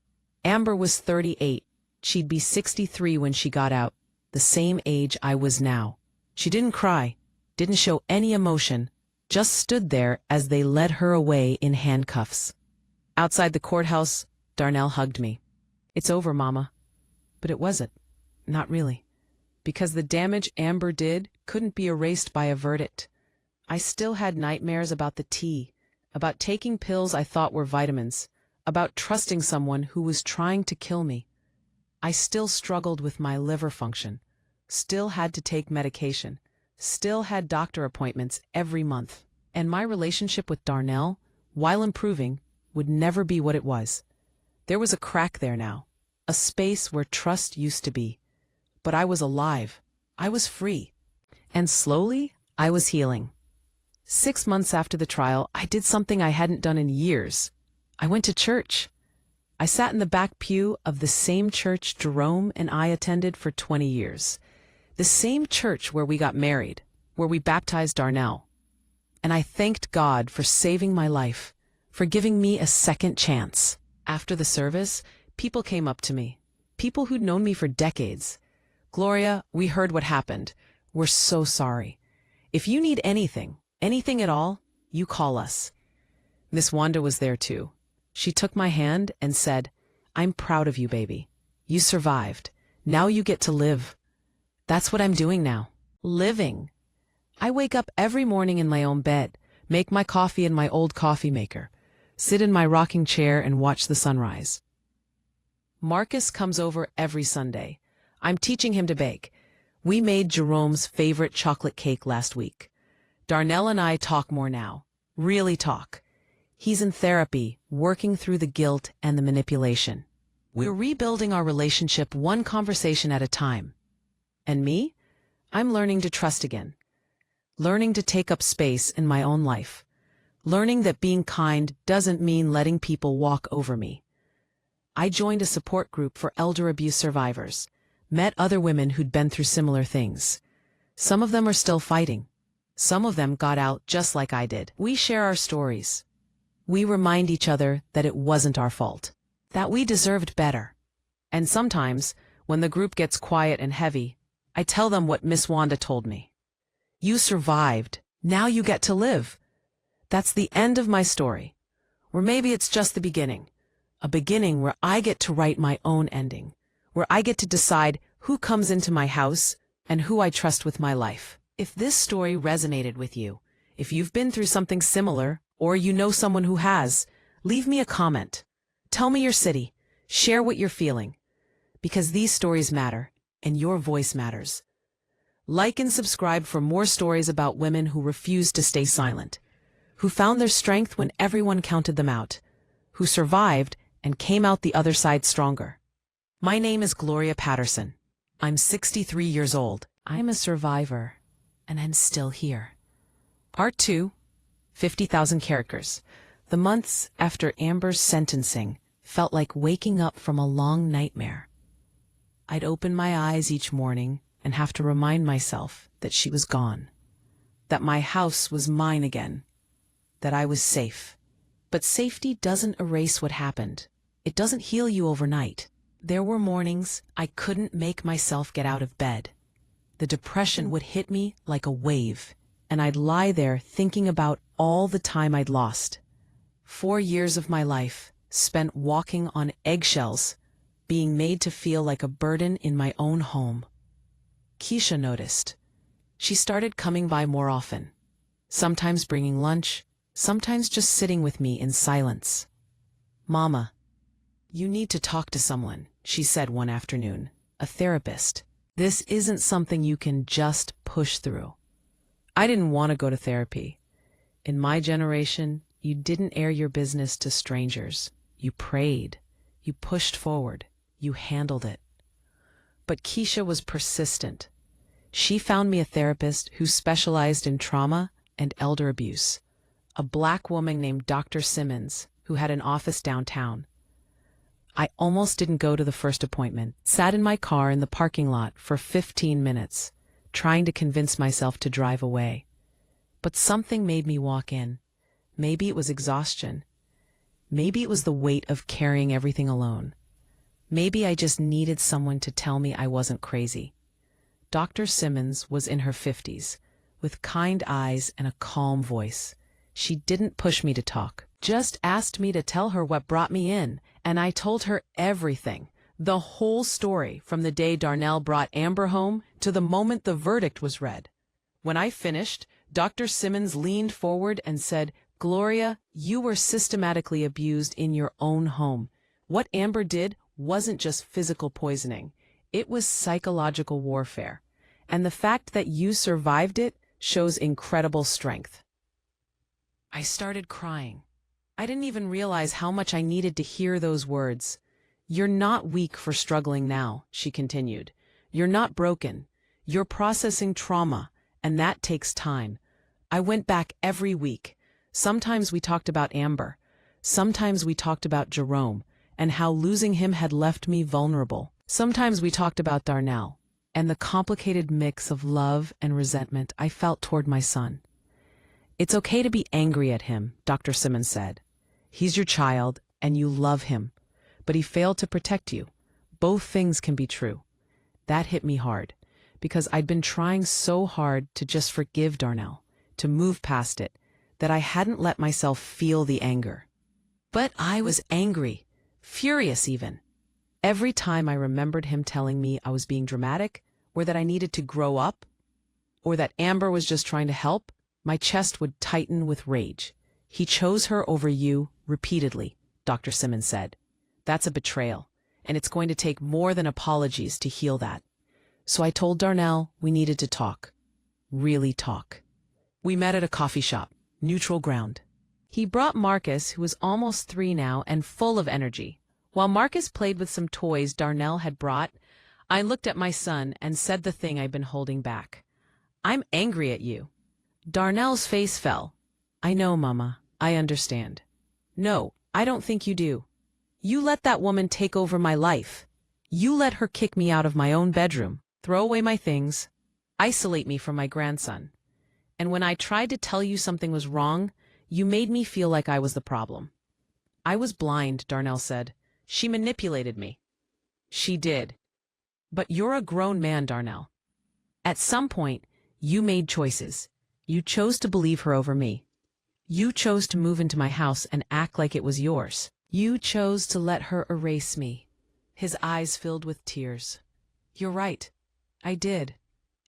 Amber was 38. She'd be 63 when she got out, the same age I was now. She didn't cry, didn't show any emotion, just stood there as they led her away in handcuffs. Outside the courthouse, Darnell hugged me. It's over, Mama. But it wasn't. Not really. Because the damage Amber did couldn't be erased by a verdict. I still had nightmares about the tea, about taking pills I thought were vitamins, about trusting someone who was trying to kill me. I still struggled with my liver function, still had to take medication, still had doctor appointments every month. And my relationship with Darnell, while improving, would never be what it was. There was a crack there now, a space where trust used to be. But I was alive. I was free. And slowly, I was healing. 6 months after the trial, I did something I hadn't done in years. I went to church. I sat in the back pew of the same church Jerome and I attended for 20 years. The same church where we got married, where we baptized Darnell. And I thanked God for saving my life, for giving me a second chance. After the service, people came up to me, people who'd known me for decades. "Gloria, we heard what happened. We're so sorry. If you need anything at all, you call us." Miss Wanda was there too. She took my hand and said, "I'm proud of you, baby. You survived. Now you get to live." That's what I'm doing now. Living. I wake up every morning in my own bed, make my coffee in my old coffee maker, sit in my rocking chair and watch the sunrise. Marcus comes over every Sunday. I'm teaching him to bake. We made Jerome's favorite chocolate cake last week. Darnell and I talk more now. Really talk. He's in therapy, working through the guilt and the manipulation. We're rebuilding our relationship one conversation at a time. And me? I'm learning to trust again. Learning to take up space in my own life. Learning that being kind doesn't mean letting people walk over me. I joined a support group for elder abuse survivors, met other women who'd been through similar things. Some of them are still fighting. Some of them got out just like I did. We share our stories. We remind each other that it wasn't our fault, that we deserved better. And sometimes, when the group gets quiet and heavy, I tell them what Miss Wanda told me. You survived. Now you get to live. That's the end of my story. Or maybe it's just the beginning. A beginning where I get to write my own ending. Where I get to decide who comes into my house and who I trust with my life. If this story resonated with you, if you've been through something similar, or you know someone who has, leave me a comment. Tell me your city. Share what you're feeling. Because these stories matter, and your voice matters. Like and subscribe for more stories about women who refused to stay silent, who found their strength when everyone counted them out, who survived and came out the other side stronger. My name is Gloria Patterson. I'm 63 years old. I'm a survivor, and I'm still here. Part 2, 50,000 characters. The months after Amber's sentencing felt like waking up from a long nightmare. I'd open my eyes each morning and have to remind myself that she was gone, that my house was mine again, that I was safe. But safety doesn't erase what happened. It doesn't heal you overnight. There were mornings I couldn't make myself get out of bed. The depression would hit me like a wave, and I'd lie there thinking about all the time I'd lost. 4 years of my life spent walking on eggshells, being made to feel like a burden in my own home. Keisha noticed. She started coming by more often, sometimes bringing lunch, sometimes just sitting with me in silence. "Mama, you need to talk to someone," she said one afternoon, "a therapist. This isn't something you can just push through." I didn't want to go to therapy. In my generation, you didn't air your business to strangers. You prayed. You pushed forward. You handled it. But Keisha was persistent. She found me a therapist who specialized in trauma and elder abuse, a Black woman named Dr. Simmons, who had an office downtown. I almost didn't go to the first appointment, sat in my car in the parking lot for 15 minutes, trying to convince myself to drive away. But something made me walk in. Maybe it was exhaustion. Maybe it was the weight of carrying everything alone. Maybe I just needed someone to tell me I wasn't crazy. Dr. Simmons was in her 50s, with kind eyes and a calm voice. She didn't push me to talk, just asked me to tell her what brought me in, and I told her everything, the whole story from the day Darnell brought Amber home to the moment the verdict was read. When I finished, Dr. Simmons leaned forward and said, "Gloria, you were systematically abused in your own home. What Amber did wasn't just physical poisoning. It was psychological warfare. And the fact that you survived it shows incredible strength." I started crying. I didn't even realize how much I needed to hear those words. "You're not weak for struggling now," she continued. "You're not broken. You're processing trauma, and that takes time." I went back every week. Sometimes we talked about Amber. Sometimes we talked about Jerome, and how losing him had left me vulnerable. Sometimes we talked about Darnell, and the complicated mix of love and resentment I felt toward my son. "It's okay to be angry at him," Dr. Simmons said. "He's your child, and you love him. But he failed to protect you. Both things can be true." That hit me hard, because I'd been trying so hard to just forgive Darnell, to move past it, that I hadn't let myself feel the anger. But I was angry, furious even. Every time I remembered him telling me I was being dramatic, or that I needed to grow up, or that Amber was just trying to help, my chest would tighten with rage. "He chose her over you repeatedly," Dr. Simmons said. "That's a betrayal, and it's going to take more than apologies to heal that." So I told Darnell we needed to talk. Really talk. We met at a coffee shop, neutral ground. He brought Marcus, who was almost 3 now and full of energy. While Marcus played with some toys Darnell had brought, I looked at my son and said the thing I'd been holding back. "I'm angry at you." Darnell's face fell. "I know, Mama. I understand." "No, I don't think you do. You let that woman take over my life. You let her kick me out of my own bedroom, throw away my things, isolate me from my grandson. And when I tried to tell you something was wrong, you made me feel like I was the problem." "I was blind," Darnell said. "She manipulated me." "She did. But you're a grown man, Darnell. At some point, you made choices. You chose to believe her over me. You chose to move into my house and act like it was yours. You chose to let her erase me." His eyes filled with tears. "You're right. I did.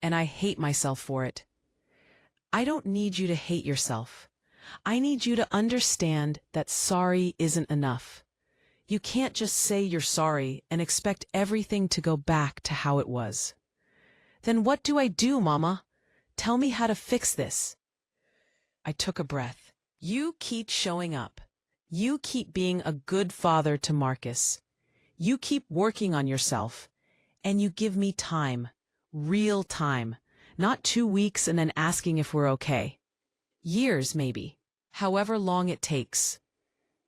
And I hate myself for it." "I don't need you to hate yourself. I need you to understand that sorry isn't enough. You can't just say you're sorry and expect everything to go back to how it was." "Then what do I do, Mama? Tell me how to fix this." I took a breath. "You keep showing up. You keep being a good father to Marcus. You keep working on yourself. And you give me time. Real time. Not 2 weeks and then asking if we're okay. Years, maybe. However long it takes."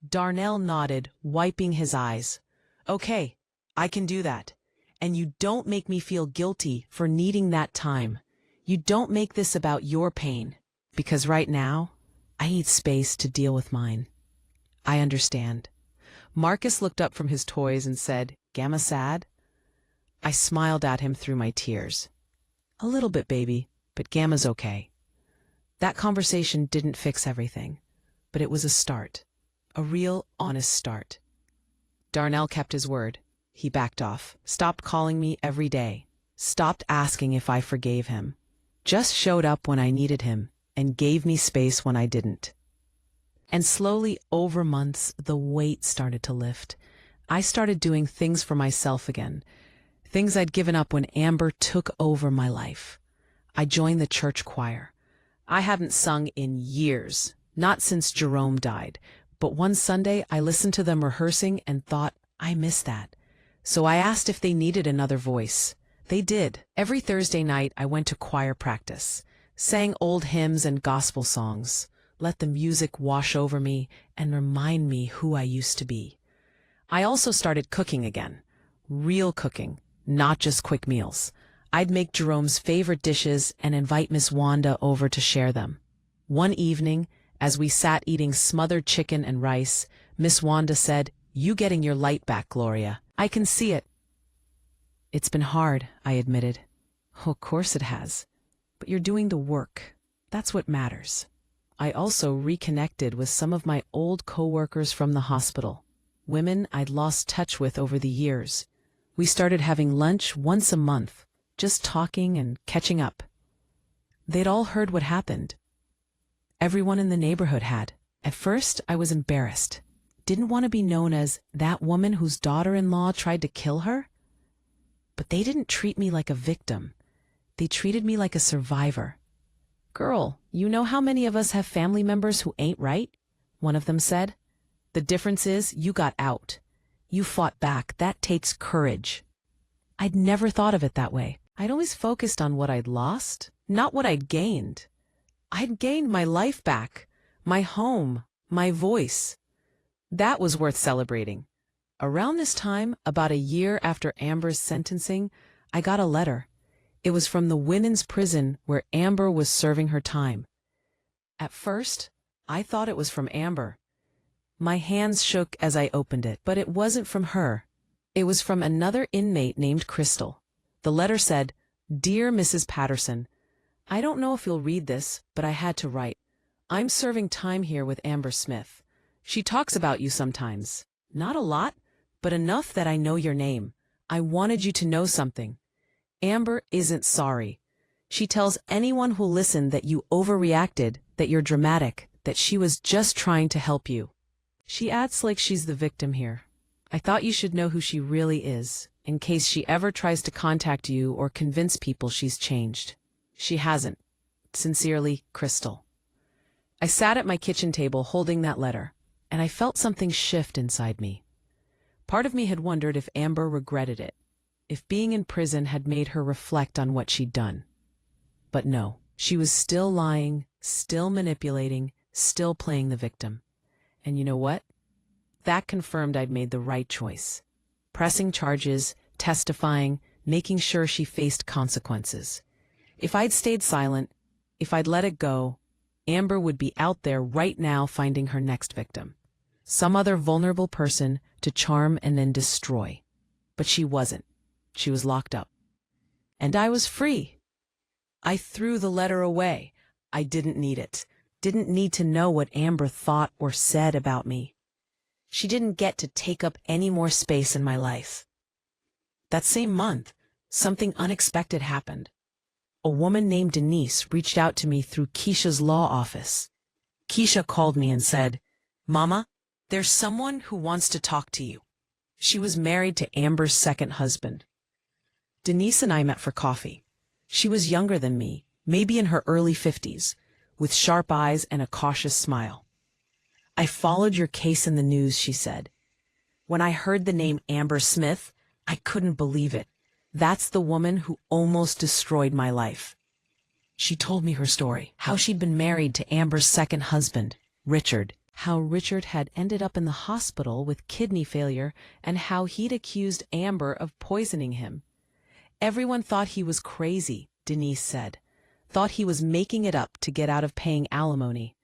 Darnell nodded, wiping his eyes. "Okay, I can do that. And you don't make me feel guilty for needing that time. You don't make this about your pain. Because right now, I need space to deal with mine." "I understand." Marcus looked up from his toys and said, "Gamma sad?" I smiled at him through my tears. "A little bit, baby, but Gamma's okay." That conversation didn't fix everything, but it was a start. A real, honest start. Darnell kept his word. He backed off, stopped calling me every day, stopped asking if I forgave him, just showed up when I needed him and gave me space when I didn't. And slowly, over months, the weight started to lift. I started doing things for myself again, things I'd given up when Amber took over my life. I joined the church choir. I hadn't sung in years, not since Jerome died, but one Sunday I listened to them rehearsing and thought, I miss that. So I asked if they needed another voice. They did. Every Thursday night I went to choir practice, sang old hymns and gospel songs, let the music wash over me and remind me who I used to be. I also started cooking again, real cooking, not just quick meals. I'd make Jerome's favorite dishes and invite Miss Wanda over to share them. One evening, as we sat eating smothered chicken and rice, Miss Wanda said, "You getting your light back, Gloria. I can see it." "It's been hard," I admitted. "Oh, of course it has. But you're doing the work. That's what matters." I also reconnected with some of my old coworkers from the hospital, women I'd lost touch with over the years. We started having lunch once a month, just talking and catching up. They'd all heard what happened. Everyone in the neighborhood had. At first, I was embarrassed. Didn't want to be known as that woman whose daughter-in-law tried to kill her. But they didn't treat me like a victim. They treated me like a survivor. "Girl, you know how many of us have family members who ain't right?" one of them said. "The difference is you got out. You fought back. That takes courage." I'd never thought of it that way. I'd always focused on what I'd lost, not what I'd gained. I'd gained my life back, my home, my voice. That was worth celebrating. Around this time, about a year after Amber's sentencing, I got a letter. It was from the women's prison where Amber was serving her time. At first, I thought it was from Amber. My hands shook as I opened it, but it wasn't from her. It was from another inmate named Crystal. The letter said, "Dear Mrs. Patterson, I don't know if you'll read this, but I had to write. I'm serving time here with Amber Smith. She talks about you sometimes. Not a lot, but enough that I know your name. I wanted you to know something. Amber isn't sorry. She tells anyone who'll listen that you overreacted, that you're dramatic, that she was just trying to help you. She acts like she's the victim here. I thought you should know who she really is, in case she ever tries to contact you or convince people she's changed. She hasn't. Sincerely, Crystal." I sat at my kitchen table holding that letter, and I felt something shift inside me. Part of me had wondered if Amber regretted it, if being in prison had made her reflect on what she'd done. But no, she was still lying, still manipulating, still playing the victim. And you know what? That confirmed I'd made the right choice. Pressing charges, testifying, making sure she faced consequences. If I'd stayed silent, if I'd let it go, Amber would be out there right now finding her next victim. Some other vulnerable person to charm and then destroy. But she wasn't. She was locked up. And I was free. I threw the letter away. I didn't need it. Didn't need to know what Amber thought or said about me. She didn't get to take up any more space in my life. That same month, something unexpected happened. A woman named Denise reached out to me through Keisha's law office. Keisha called me and said, "Mama, there's someone who wants to talk to you." She was married to Amber's second husband. Denise and I met for coffee. She was younger than me, maybe in her early 50s, with sharp eyes and a cautious smile. "I followed your case in the news," she said. "When I heard the name Amber Smith, I couldn't believe it. That's the woman who almost destroyed my life." She told me her story, how she'd been married to Amber's second husband, Richard, how Richard had ended up in the hospital with kidney failure, and how he'd accused Amber of poisoning him. Everyone thought he was crazy, Denise said, thought he was making it up to get out of paying alimony.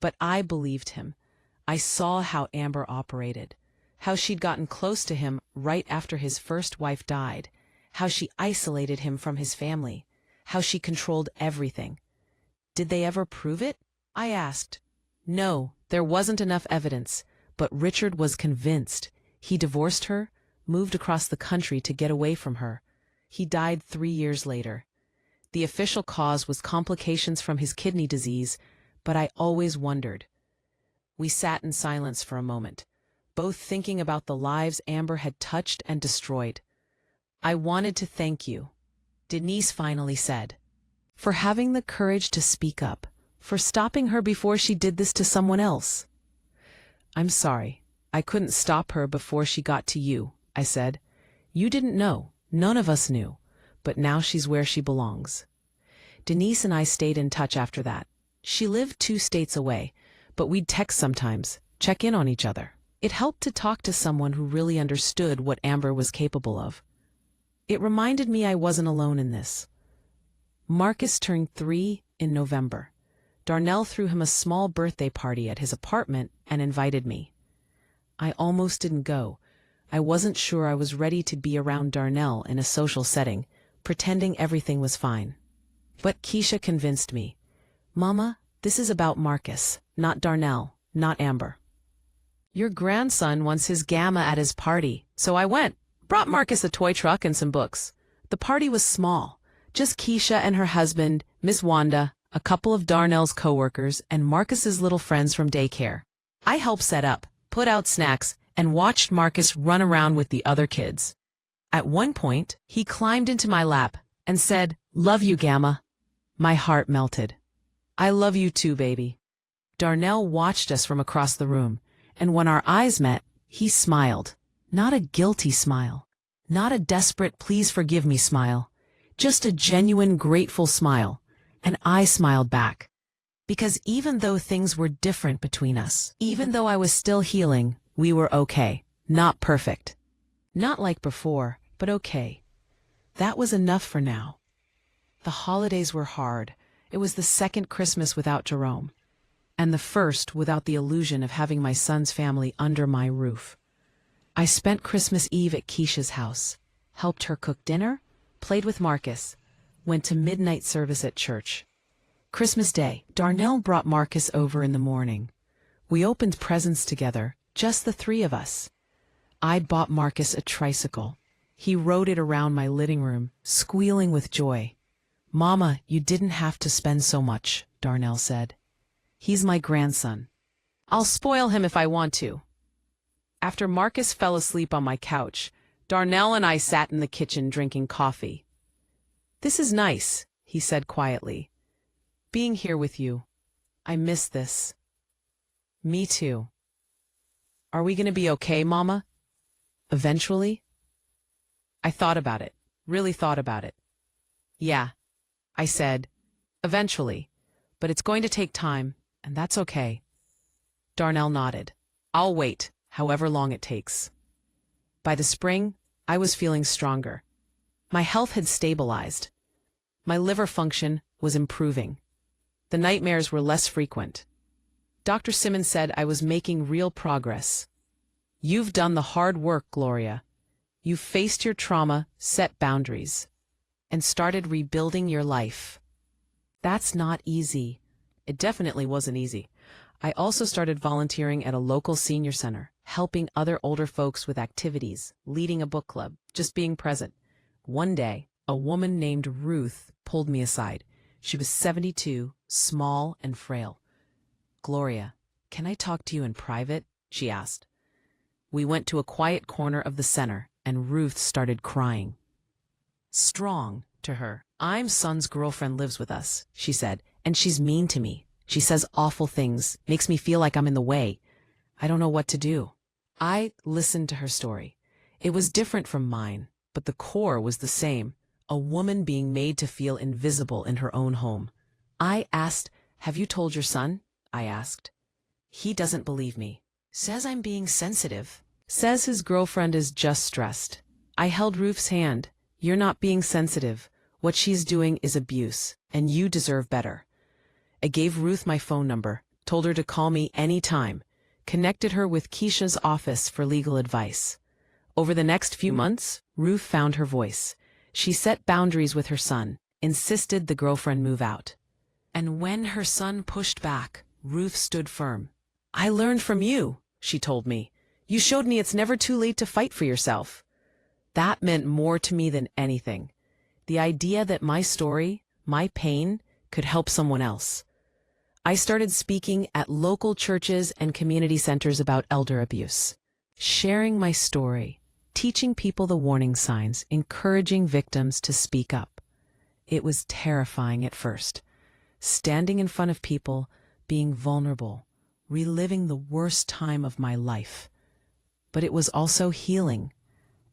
But I believed him. I saw how Amber operated, how she'd gotten close to him right after his first wife died, how she isolated him from his family, how she controlled everything. Did they ever prove it? I asked. No, there wasn't enough evidence, but Richard was convinced. He divorced her, moved across the country to get away from her. He died 3 years later. The official cause was complications from his kidney disease, but I always wondered. We sat in silence for a moment, both thinking about the lives Amber had touched and destroyed. "I wanted to thank you," Denise finally said, "for having the courage to speak up, for stopping her before she did this to someone else." "I'm sorry. I couldn't stop her before she got to you," I said. "You didn't know. None of us knew. But now she's where she belongs." Denise and I stayed in touch after that. She lived 2 states away, but we'd text sometimes, check in on each other. It helped to talk to someone who really understood what Amber was capable of. It reminded me I wasn't alone in this. Marcus turned 3 in November. Darnell threw him a small birthday party at his apartment and invited me. I almost didn't go. I wasn't sure I was ready to be around Darnell in a social setting, pretending everything was fine. But Keisha convinced me. "Mama, this is about Marcus, not Darnell, not Amber. Your grandson wants his gamma at his party, so I went. Brought Marcus a toy truck and some books. The party was small, just Keisha and her husband, Miss Wanda, a couple of Darnell's coworkers, and Marcus's little friends from daycare. I helped set up, put out snacks, and watched Marcus run around with the other kids. At one point, he climbed into my lap, and said, "Love you, Gamma." My heart melted. "I love you too, baby." Darnell watched us from across the room, and when our eyes met, he smiled. Not a guilty smile. Not a desperate "please forgive me" smile. Just a genuine, grateful smile. And I smiled back. Because even though things were different between us, even though I was still healing, we were okay. Not perfect. Not like before, but okay. That was enough for now. The holidays were hard. It was the second Christmas without Jerome, and the first without the illusion of having my son's family under my roof. I spent Christmas Eve at Keisha's house, helped her cook dinner, played with Marcus, went to midnight service at church. Christmas Day, Darnell brought Marcus over in the morning. We opened presents together, just the three of us. I'd bought Marcus a tricycle. He rode it around my living room, squealing with joy. "Mama, you didn't have to spend so much," Darnell said. "He's my grandson. I'll spoil him if I want to." After Marcus fell asleep on my couch, Darnell and I sat in the kitchen drinking coffee. "This is nice," he said quietly. "Being here with you. I miss this." "Me too." "Are we going to be okay, Mama? Eventually?" I thought about it, really thought about it. "Yeah," I said, "eventually. But it's going to take time, and that's okay." Darnell nodded. "I'll wait, however long it takes." By the spring, I was feeling stronger. My health had stabilized. My liver function was improving. The nightmares were less frequent. Dr. Simmons said I was making real progress. "You've done the hard work, Gloria. You've faced your trauma, set boundaries, and started rebuilding your life." That's not easy. It definitely wasn't easy. I also started volunteering at a local senior center, helping other older folks with activities, leading a book club, just being present. One day, a woman named Ruth pulled me aside. She was 72, small and frail. "Gloria, can I talk to you in private?" she asked. We went to a quiet corner of the center, and Ruth started crying. Strong to her. "I'm son's girlfriend lives with us," she said, "and she's mean to me. She says awful things, makes me feel like I'm in the way. I don't know what to do." I listened to her story. It was different from mine, but the core was the same. A woman being made to feel invisible in her own home. I asked, "Have you told your son?" I asked. "He doesn't believe me. Says I'm being sensitive. Says his girlfriend is just stressed." I held Ruth's hand. "You're not being sensitive. What she's doing is abuse, and you deserve better." I gave Ruth my phone number, told her to call me any time, connected her with Keisha's office for legal advice. Over the next few months, Ruth found her voice. She set boundaries with her son, insisted the girlfriend move out. And when her son pushed back, Ruth stood firm. "I learned from you," she told me. "You showed me it's never too late to fight for yourself." That meant more to me than anything. The idea that my story, my pain, could help someone else. I started speaking at local churches and community centers about elder abuse, sharing my story, teaching people the warning signs, encouraging victims to speak up. It was terrifying at first, standing in front of people, being vulnerable, reliving the worst time of my life. But it was also healing.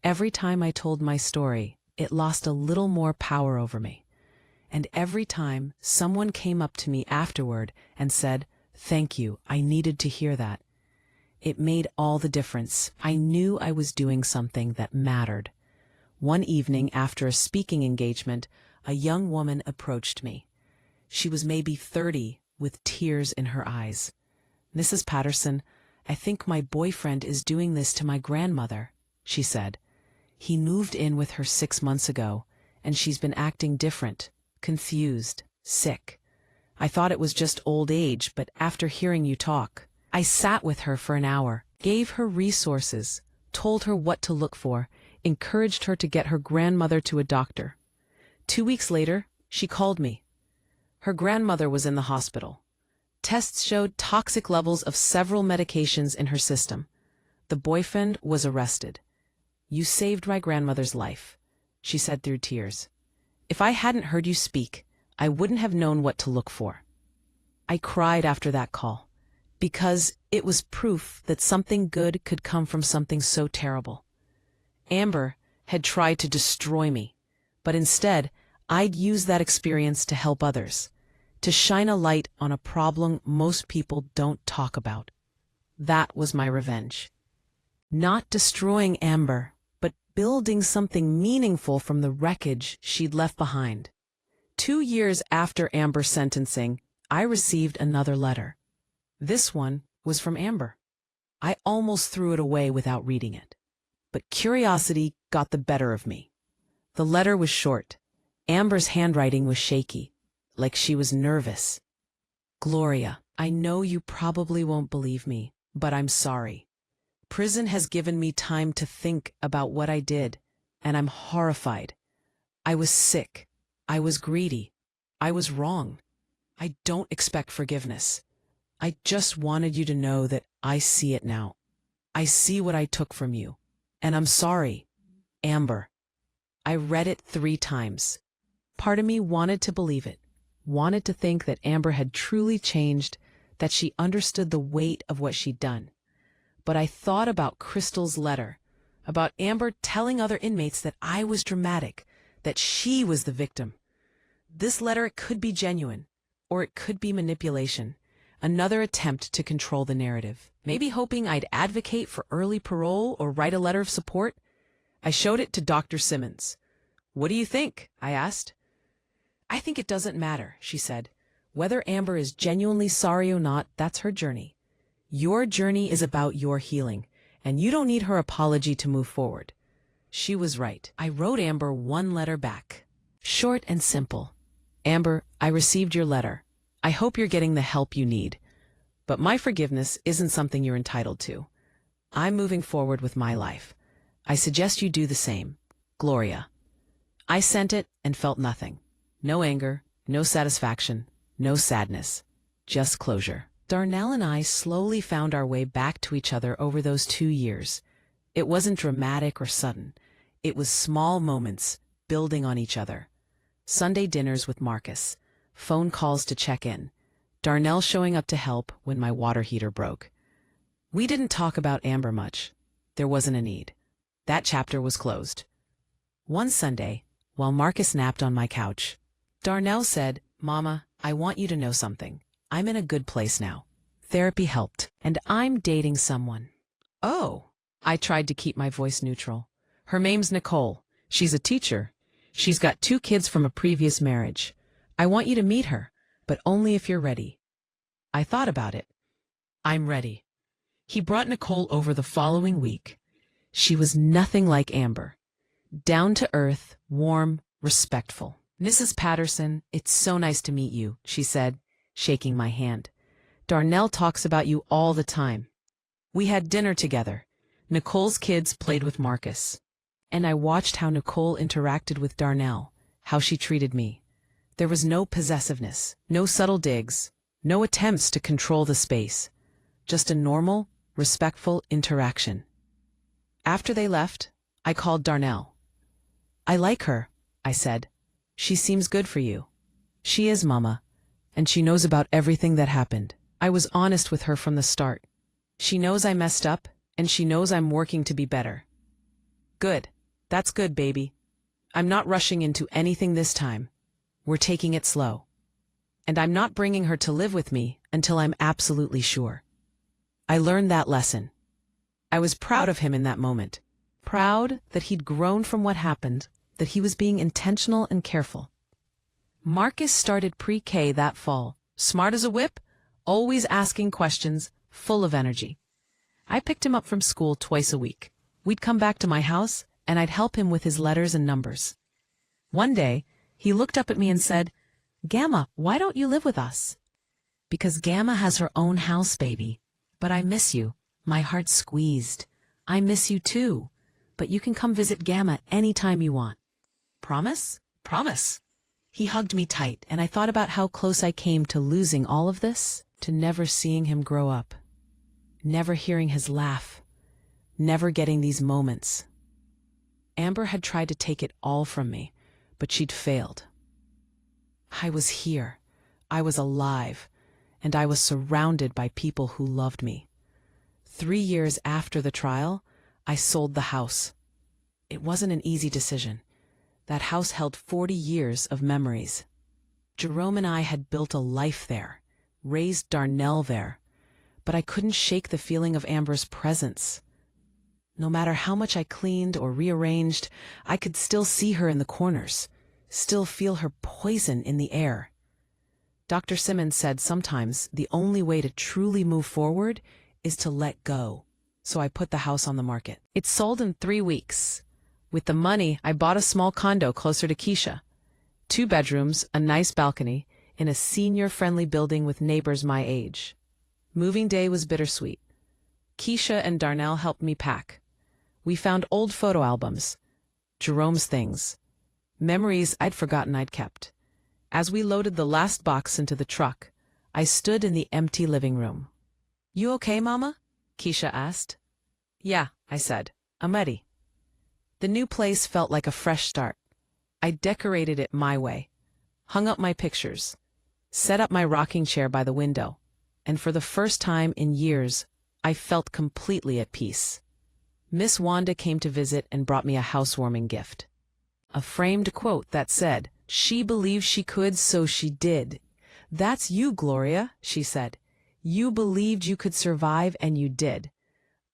Every time I told my story, it lost a little more power over me. And every time someone came up to me afterward and said, "Thank you, I needed to hear that," it made all the difference. I knew I was doing something that mattered. One evening after a speaking engagement, a young woman approached me. She was maybe 30, with tears in her eyes. "Mrs. Patterson, I think my boyfriend is doing this to my grandmother," she said. "He moved in with her 6 months ago, and she's been acting different, confused, sick. I thought it was just old age, but after hearing you talk, I sat with her for an hour, gave her resources, told her what to look for, encouraged her to get her grandmother to a doctor. 2 weeks later, she called me. Her grandmother was in the hospital. Tests showed toxic levels of several medications in her system. The boyfriend was arrested. "You saved my grandmother's life," she said through tears. If I hadn't heard you speak, I wouldn't have known what to look for. I cried after that call, because it was proof that something good could come from something so terrible. Amber had tried to destroy me, but instead, I'd use that experience to help others, to shine a light on a problem most people don't talk about. That was my revenge. Not destroying Amber, but building something meaningful from the wreckage she'd left behind. 2 years after Amber's sentencing, I received another letter. This one was from Amber. I almost threw it away without reading it. But curiosity got the better of me. The letter was short. Amber's handwriting was shaky, like she was nervous. Gloria, I know you probably won't believe me, but I'm sorry. Prison has given me time to think about what I did, and I'm horrified. I was sick. I was greedy. I was wrong. I don't expect forgiveness. I just wanted you to know that I see it now. I see what I took from you. And I'm sorry, Amber. I read it 3 times. Part of me wanted to believe it, wanted to think that Amber had truly changed, that she understood the weight of what she'd done. But I thought about Crystal's letter, about Amber telling other inmates that I was dramatic, that she was the victim. This letter could be genuine, or it could be manipulation, another attempt to control the narrative. Maybe hoping I'd advocate for early parole or write a letter of support. I showed it to Dr. Simmons. "What do you think?" I asked. "I think it doesn't matter," she said. "Whether Amber is genuinely sorry or not, that's her journey. Your journey is about your healing, and you don't need her apology to move forward." She was right. I wrote Amber 1 letter back. Short and simple. "Amber, I received your letter. I hope you're getting the help you need. But my forgiveness isn't something you're entitled to. I'm moving forward with my life. I suggest you do the same. Gloria." I sent it and felt nothing. No anger, no satisfaction, no sadness. Just closure. Darnell and I slowly found our way back to each other over those 2 years. It wasn't dramatic or sudden. It was small moments, building on each other. Sunday dinners with Marcus, phone calls to check in, Darnell showing up to help when my water heater broke. We didn't talk about Amber much. There wasn't a need. That chapter was closed. One Sunday, while Marcus napped on my couch, Darnell said, "Mama, I want you to know something. I'm in a good place now. Therapy helped, and I'm dating someone." "Oh." I tried to keep my voice neutral. "Her name's Nicole. She's a teacher. She's got 2 kids from a previous marriage. I want you to meet her, but only if you're ready." I thought about it. "I'm ready." He brought Nicole over the following week. She was nothing like Amber. Down to earth, warm, respectful. "Mrs. Patterson, it's so nice to meet you," she said, shaking my hand. "Darnell talks about you all the time." We had dinner together. Nicole's kids played with Marcus. And I watched how Nicole interacted with Darnell, how she treated me. There was no possessiveness, no subtle digs, no attempts to control the space. Just a normal, respectful interaction. After they left, I called Darnell. "I like her," I said. "She seems good for you." "She is, Mama, and she knows about everything that happened. I was honest with her from the start. She knows I messed up, and she knows I'm working to be better." "Good. That's good, baby. I'm not rushing into anything this time. We're taking it slow. And I'm not bringing her to live with me until I'm absolutely sure." I learned that lesson. I was proud of him in that moment. Proud that he'd grown from what happened, that he was being intentional and careful. Marcus started pre-K that fall, smart as a whip, always asking questions, full of energy. I picked him up from school twice a week. We'd come back to my house, and I'd help him with his letters and numbers. One day, he looked up at me and said, "Gamma, why don't you live with us?" "Because Gamma has her own house, baby. But I miss you." My heart squeezed. "I miss you too. But you can come visit Gamma anytime you want." "Promise?" "Promise." He hugged me tight, and I thought about how close I came to losing all of this, to never seeing him grow up, never hearing his laugh, never getting these moments. Amber had tried to take it all from me, but she'd failed. I was here. I was alive, and I was surrounded by people who loved me. 3 years after the trial, I sold the house. It wasn't an easy decision. That house held 40 years of memories. Jerome and I had built a life there, raised Darnell there, but I couldn't shake the feeling of Amber's presence. No matter how much I cleaned or rearranged, I could still see her in the corners, still feel her poison in the air. Dr. Simmons said sometimes the only way to truly move forward is to let go. So I put the house on the market. It sold in 3 weeks. With the money, I bought a small condo closer to Keisha. 2 bedrooms, a nice balcony, in a senior-friendly building with neighbors my age. Moving day was bittersweet. Keisha and Darnell helped me pack. We found old photo albums, Jerome's things, memories I'd forgotten I'd kept. As we loaded the last box into the truck, I stood in the empty living room. "You okay, Mama?" Keisha asked. "Yeah," I said. "I'm ready." The new place felt like a fresh start. I decorated it my way, hung up my pictures, set up my rocking chair by the window, and for the first time in years, I felt completely at peace. Miss Wanda came to visit and brought me a housewarming gift. A framed quote that said, "She believed she could, so she did." "That's you, Gloria," she said. "You believed you could survive, and you did."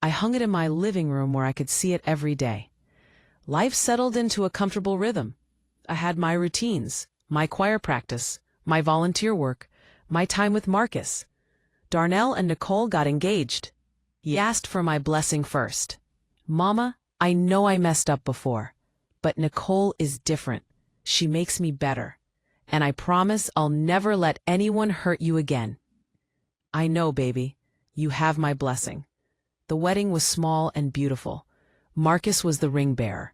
I hung it in my living room where I could see it every day. Life settled into a comfortable rhythm. I had my routines, my choir practice, my volunteer work, my time with Marcus. Darnell and Nicole got engaged. He asked for my blessing first. "Mama, I know I messed up before, but Nicole is different. She makes me better. And I promise I'll never let anyone hurt you again." "I know, baby. You have my blessing." The wedding was small and beautiful. Marcus was the ring bearer.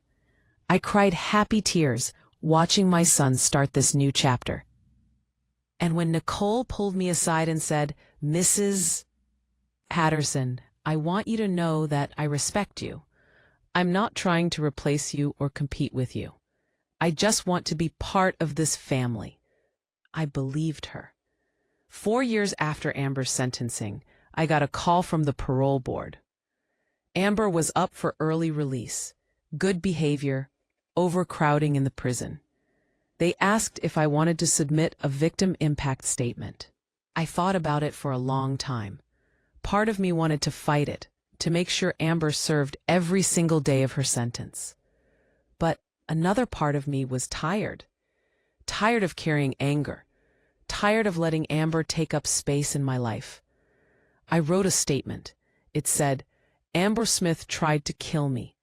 I cried happy tears watching my son start this new chapter. And when Nicole pulled me aside and said, "Mrs. Patterson, I want you to know that I respect you. I'm not trying to replace you or compete with you. I just want to be part of this family," I believed her. 4 years after Amber's sentencing, I got a call from the parole board. Amber was up for early release, good behavior, overcrowding in the prison. They asked if I wanted to submit a victim impact statement. I thought about it for a long time. Part of me wanted to fight it, to make sure Amber served every single day of her sentence. But another part of me was tired. Tired of carrying anger. Tired of letting Amber take up space in my life. I wrote a statement. It said, "Amber Smith tried to kill me.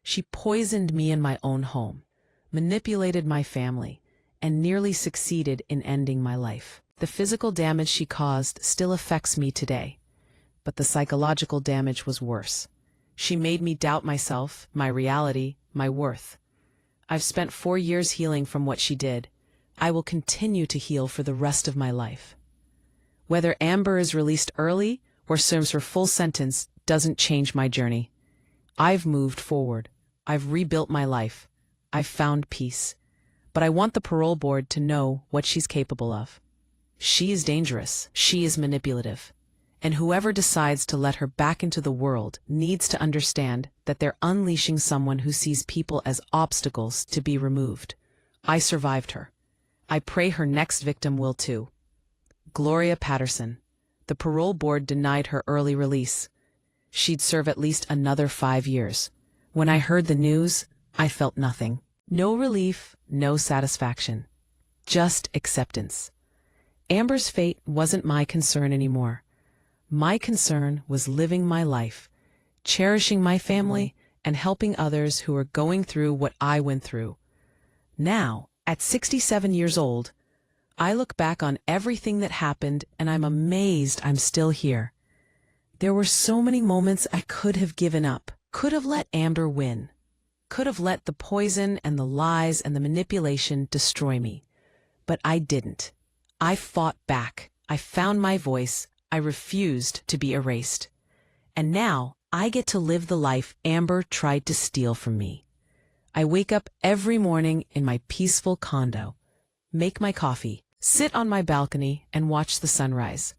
She poisoned me in my own home, manipulated my family, and nearly succeeded in ending my life. The physical damage she caused still affects me today, but the psychological damage was worse. She made me doubt myself, my reality, my worth. I've spent 4 years healing from what she did. I will continue to heal for the rest of my life. Whether Amber is released early or serves her full sentence doesn't change my journey. I've moved forward. I've rebuilt my life. I've found peace. But I want the parole board to know what she's capable of. She is dangerous. She is manipulative. And whoever decides to let her back into the world needs to understand that they're unleashing someone who sees people as obstacles to be removed. I survived her. I pray her next victim will too. Gloria Patterson. The parole board denied her early release. She'd serve at least another 5 years. When I heard the news, I felt nothing. No relief, no satisfaction. Just acceptance. Amber's fate wasn't my concern anymore. My concern was living my life, cherishing my family, and helping others who are going through what I went through. Now, at 67 years old, I look back on everything that happened and I'm amazed I'm still here. There were so many moments I could have given up, could have let Amber win, could have let the poison and the lies and the manipulation destroy me. But I didn't. I fought back. I found my voice. I refused to be erased. And now I get to live the life Amber tried to steal from me. I wake up every morning in my peaceful condo, make my coffee, sit on my balcony, and watch the sunrise.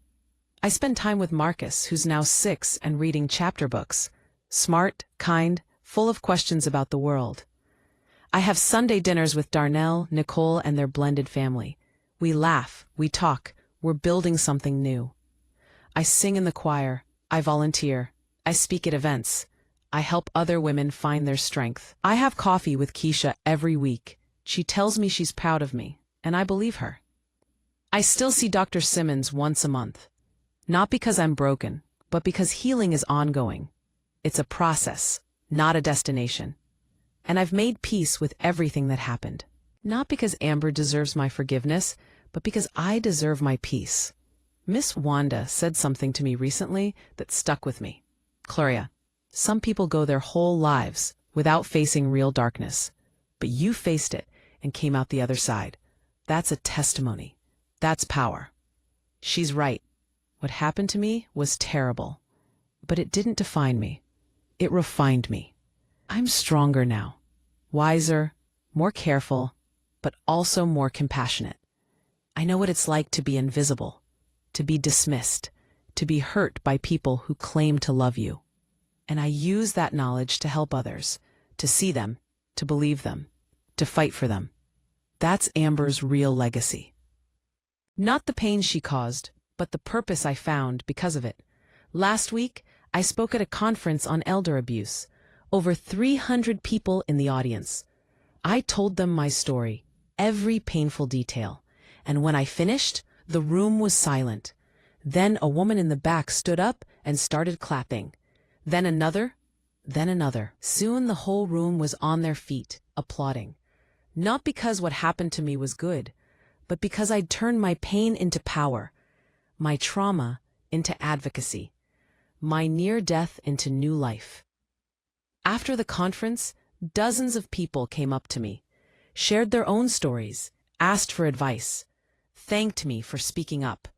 I spend time with Marcus, who's now 6 and reading chapter books. Smart, kind, full of questions about the world. I have Sunday dinners with Darnell, Nicole, and their blended family. We laugh, we talk, we're building something new. I sing in the choir, I volunteer, I speak at events. I help other women find their strength. I have coffee with Keisha every week. She tells me she's proud of me, and I believe her. I still see Dr. Simmons once a month. Not because I'm broken, but because healing is ongoing. It's a process, not a destination. And I've made peace with everything that happened. Not because Amber deserves my forgiveness, but because I deserve my peace. Miss Wanda said something to me recently that stuck with me. Gloria, some people go their whole lives without facing real darkness, but you faced it and came out the other side. That's a testimony. That's power. She's right. What happened to me was terrible, but it didn't define me. It refined me. I'm stronger now, wiser, more careful, but also more compassionate. I know what it's like to be invisible, to be dismissed, to be hurt by people who claim to love you. And I use that knowledge to help others, to see them, to believe them, to fight for them. That's Amber's real legacy. Not the pain she caused, but the purpose I found because of it. Last week, I spoke at a conference on elder abuse. Over 300 people in the audience. I told them my story, every painful detail. And when I finished, the room was silent. Then a woman in the back stood up and started clapping. Then another, then another. Soon the whole room was on their feet, applauding. Not because what happened to me was good, but because I'd turned my pain into power, my trauma into advocacy, my near death into new life. After the conference, dozens of people came up to me, shared their own stories, asked for advice, thanked me for speaking up.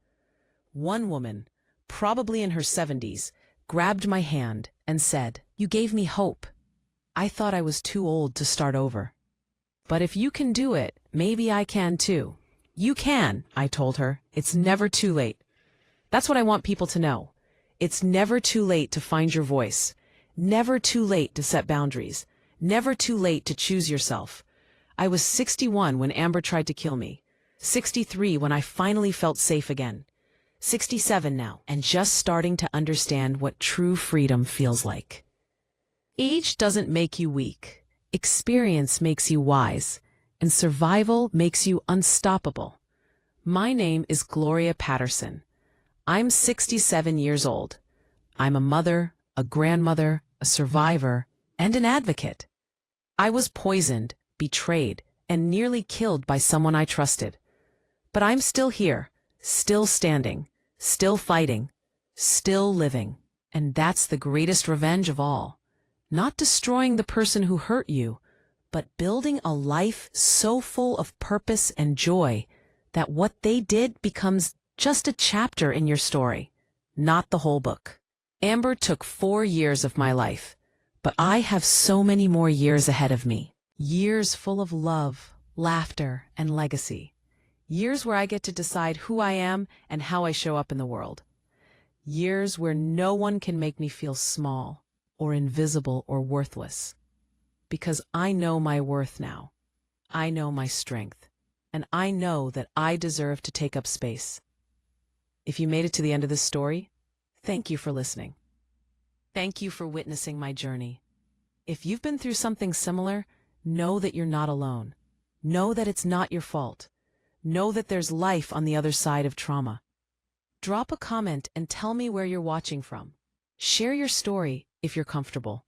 One woman, probably in her 70s, grabbed my hand and said, "You gave me hope. I thought I was too old to start over. But if you can do it, maybe I can too." "You can," I told her. "It's never too late." That's what I want people to know. It's never too late to find your voice. Never too late to set boundaries. Never too late to choose yourself. I was 61 when Amber tried to kill me. 63 when I finally felt safe again. 67 now, and just starting to understand what true freedom feels like. Age doesn't make you weak. Experience makes you wise, and survival makes you unstoppable. My name is Gloria Patterson. I'm 67 years old. I'm a mother, a grandmother, a survivor, and an advocate. I was poisoned, betrayed, and nearly killed by someone I trusted. But I'm still here, still standing, still fighting, still living. And that's the greatest revenge of all. Not destroying the person who hurt you, but building a life so full of purpose and joy that what they did becomes just a chapter in your story, not the whole book. Amber took 4 years of my life, but I have so many more years ahead of me. Years full of love, laughter, and legacy. Years where I get to decide who I am and how I show up in the world. Years where no one can make me feel small or invisible or worthless. Because I know my worth now. I know my strength. And I know that I deserve to take up space. If you made it to the end of this story, thank you for listening. Thank you for witnessing my journey. If you've been through something similar, know that you're not alone. Know that it's not your fault. Know that there's life on the other side of trauma. Drop a comment and tell me where you're watching from. Share your story if you're comfortable.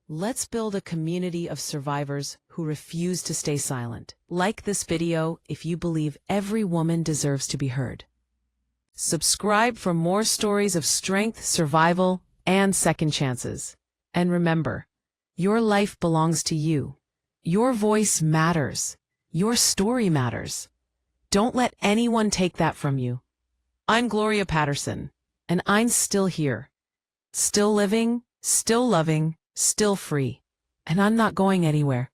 Let's build a community of survivors who refuse to stay silent. Like this video if you believe every woman deserves to be heard. Subscribe for more stories of strength, survival, and second chances. And remember, your life belongs to you. Your voice matters. Your story matters. Don't let anyone take that from you. I'm Gloria Patterson, and I'm still here. Still living, still loving, still free. And I'm not going anywhere.